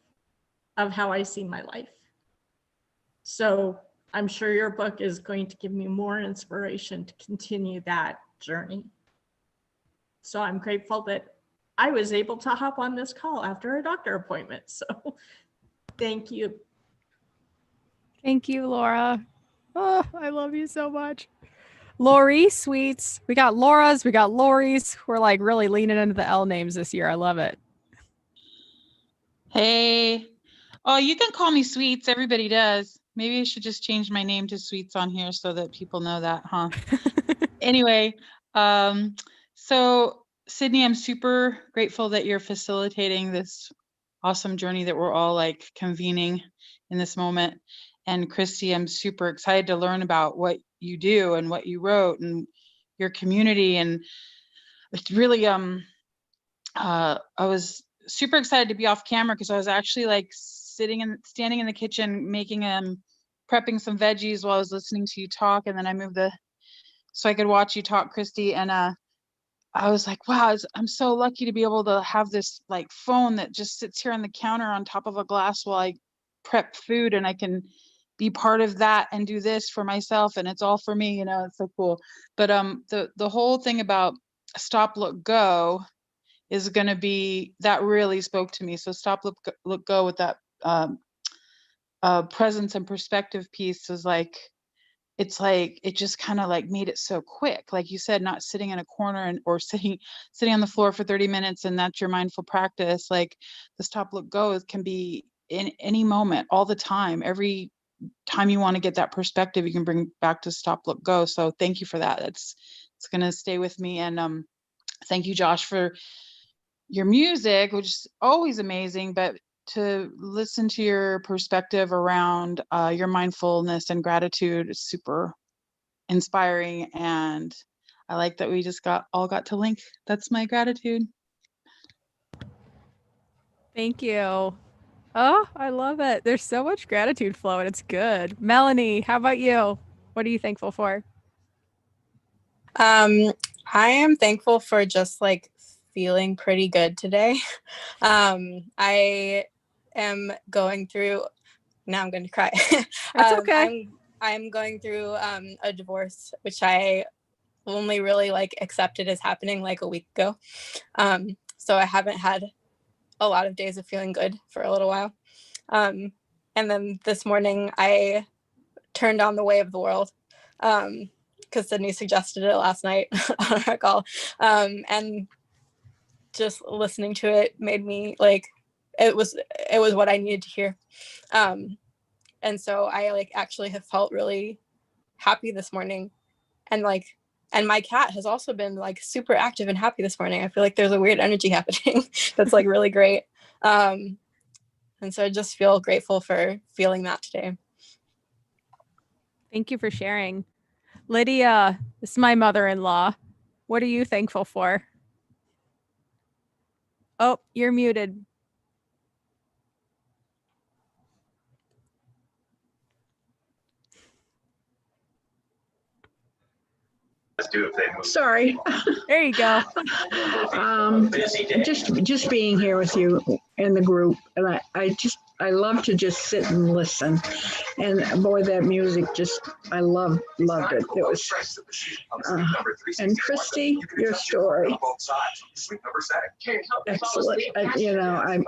of how I see my life. So I'm sure your book is going to give me more inspiration to continue that journey. So I'm grateful that I was able to hop on this call after a doctor appointment. So thank you. Thank you, Laura. Oh, I love you so much. Lori Sweets. We got Laura's, we got Lori's. We're like really leaning into the L names this year. I love it. Hey. Oh, you can call me Sweets. Everybody does. Maybe I should just change my name to Sweets on here so that people know that, huh? Anyway, so Sydney, I'm super grateful that you're facilitating this awesome journey that we're all like convening in this moment. And Kristi, I'm super excited to learn about what you do and what you wrote and your community. And it's really, I was super excited to be off camera because I was actually like standing in the kitchen, making, prepping some veggies while I was listening to you talk. And then I moved so I could watch you talk, Kristi. And I was like, wow, I'm so lucky to be able to have this like phone that just sits here on the counter on top of a glass while I prep food, and I can be part of that and do this for myself, and it's all for me, you know. It's so cool. But the whole thing about stop, look, go is going to be, that really spoke to me. So stop, look, go with that presence and perspective piece is like, it's like, it just kind of like made it so quick. Like you said, not sitting in a corner or sitting on the floor for 30 minutes and that's your mindful practice. Like the stop, look, go can be in any moment, all the time. Every time you want to get that perspective, you can bring back to stop, look, go. So thank you for that. It's going to stay with me. And thank you, Josh, for your music, which is always amazing, but to listen to your perspective around your mindfulness and gratitude is super inspiring. And I like that we just all got to link. That's my gratitude. Thank you. Oh, I love it. There's so much gratitude flow and it's good. Melanie, how about you? What are you thankful for? I am thankful for just like feeling pretty good today. I am going through, now I'm going to cry. That's okay. I'm going through a divorce, which I only really like accepted as happening like a week ago. So I haven't had a lot of days of feeling good for a little while. And then this morning I turned on The Way of the World because Sydney suggested it last night on our call. And just listening to it made me like, it was what I needed to hear. And so I like actually have felt really happy this morning. And my cat has also been like super active and happy this morning. I feel like there's a weird energy happening that's like really great. And so I just feel grateful for feeling that today. Thank you for sharing. Lydia, this is my mother-in-law. What are you thankful for? Oh, you're muted. Sorry. There you go. Just being here with you in the group, and I love to just sit and listen. And boy, that music I loved it. It was, and Kristi, your story, excellent.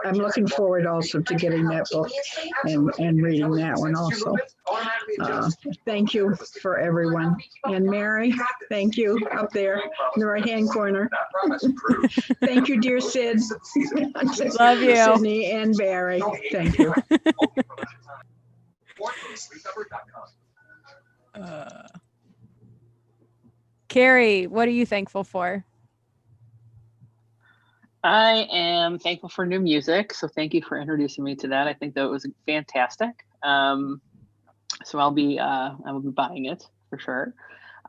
I'm looking forward also to getting that book and reading that one also. Thank you for everyone. And Mary, thank you up there in the right-hand corner. Thank you, dear Sid. Love you. Sydney and Barry. Thank you. Carrie, what are you thankful for? I am thankful for new music. So thank you for introducing me to that. I think that was fantastic. So I will be buying it for sure.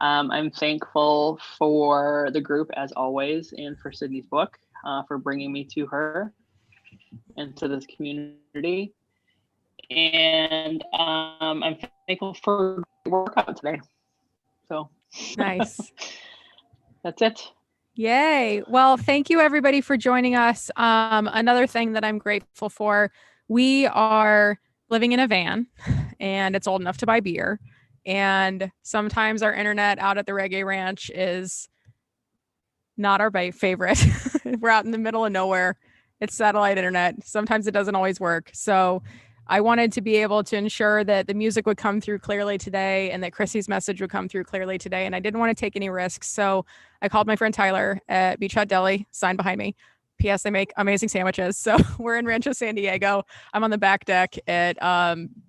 I'm thankful for the group as always, and for Sydney's book, for bringing me to her and to this community. And I'm thankful for the workout today. So Nice. That's it. Yay. Well, thank you everybody for joining us. Another thing that I'm grateful for, we are living in a van and it's old enough to buy beer. And sometimes our internet out at the Reggae Ranch is not our favorite. We're out in the middle of nowhere. It's satellite internet. Sometimes it doesn't always work. So I wanted to be able to ensure that the music would come through clearly today and that Kristi's message would come through clearly today. And I didn't want to take any risks. So I called my friend Tyler at Beach Hut Deli, sign behind me. P.S. They make amazing sandwiches. So we're in Rancho San Diego. I'm on the back deck at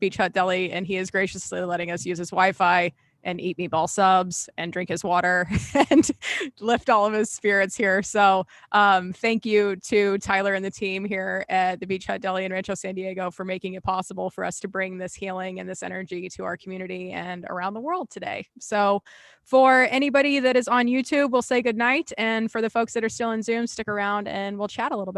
Beach Hut Deli, and he is graciously letting us use his Wi-Fi and eat meatball subs and drink his water and lift all of his spirits here. So thank you to Tyler and the team here at the Beach Hut Deli in Rancho San Diego for making it possible for us to bring this healing and this energy to our community and around the world today. So for anybody that is on YouTube, we'll say good night. And for the folks that are still in Zoom, stick around and we'll chat a little bit.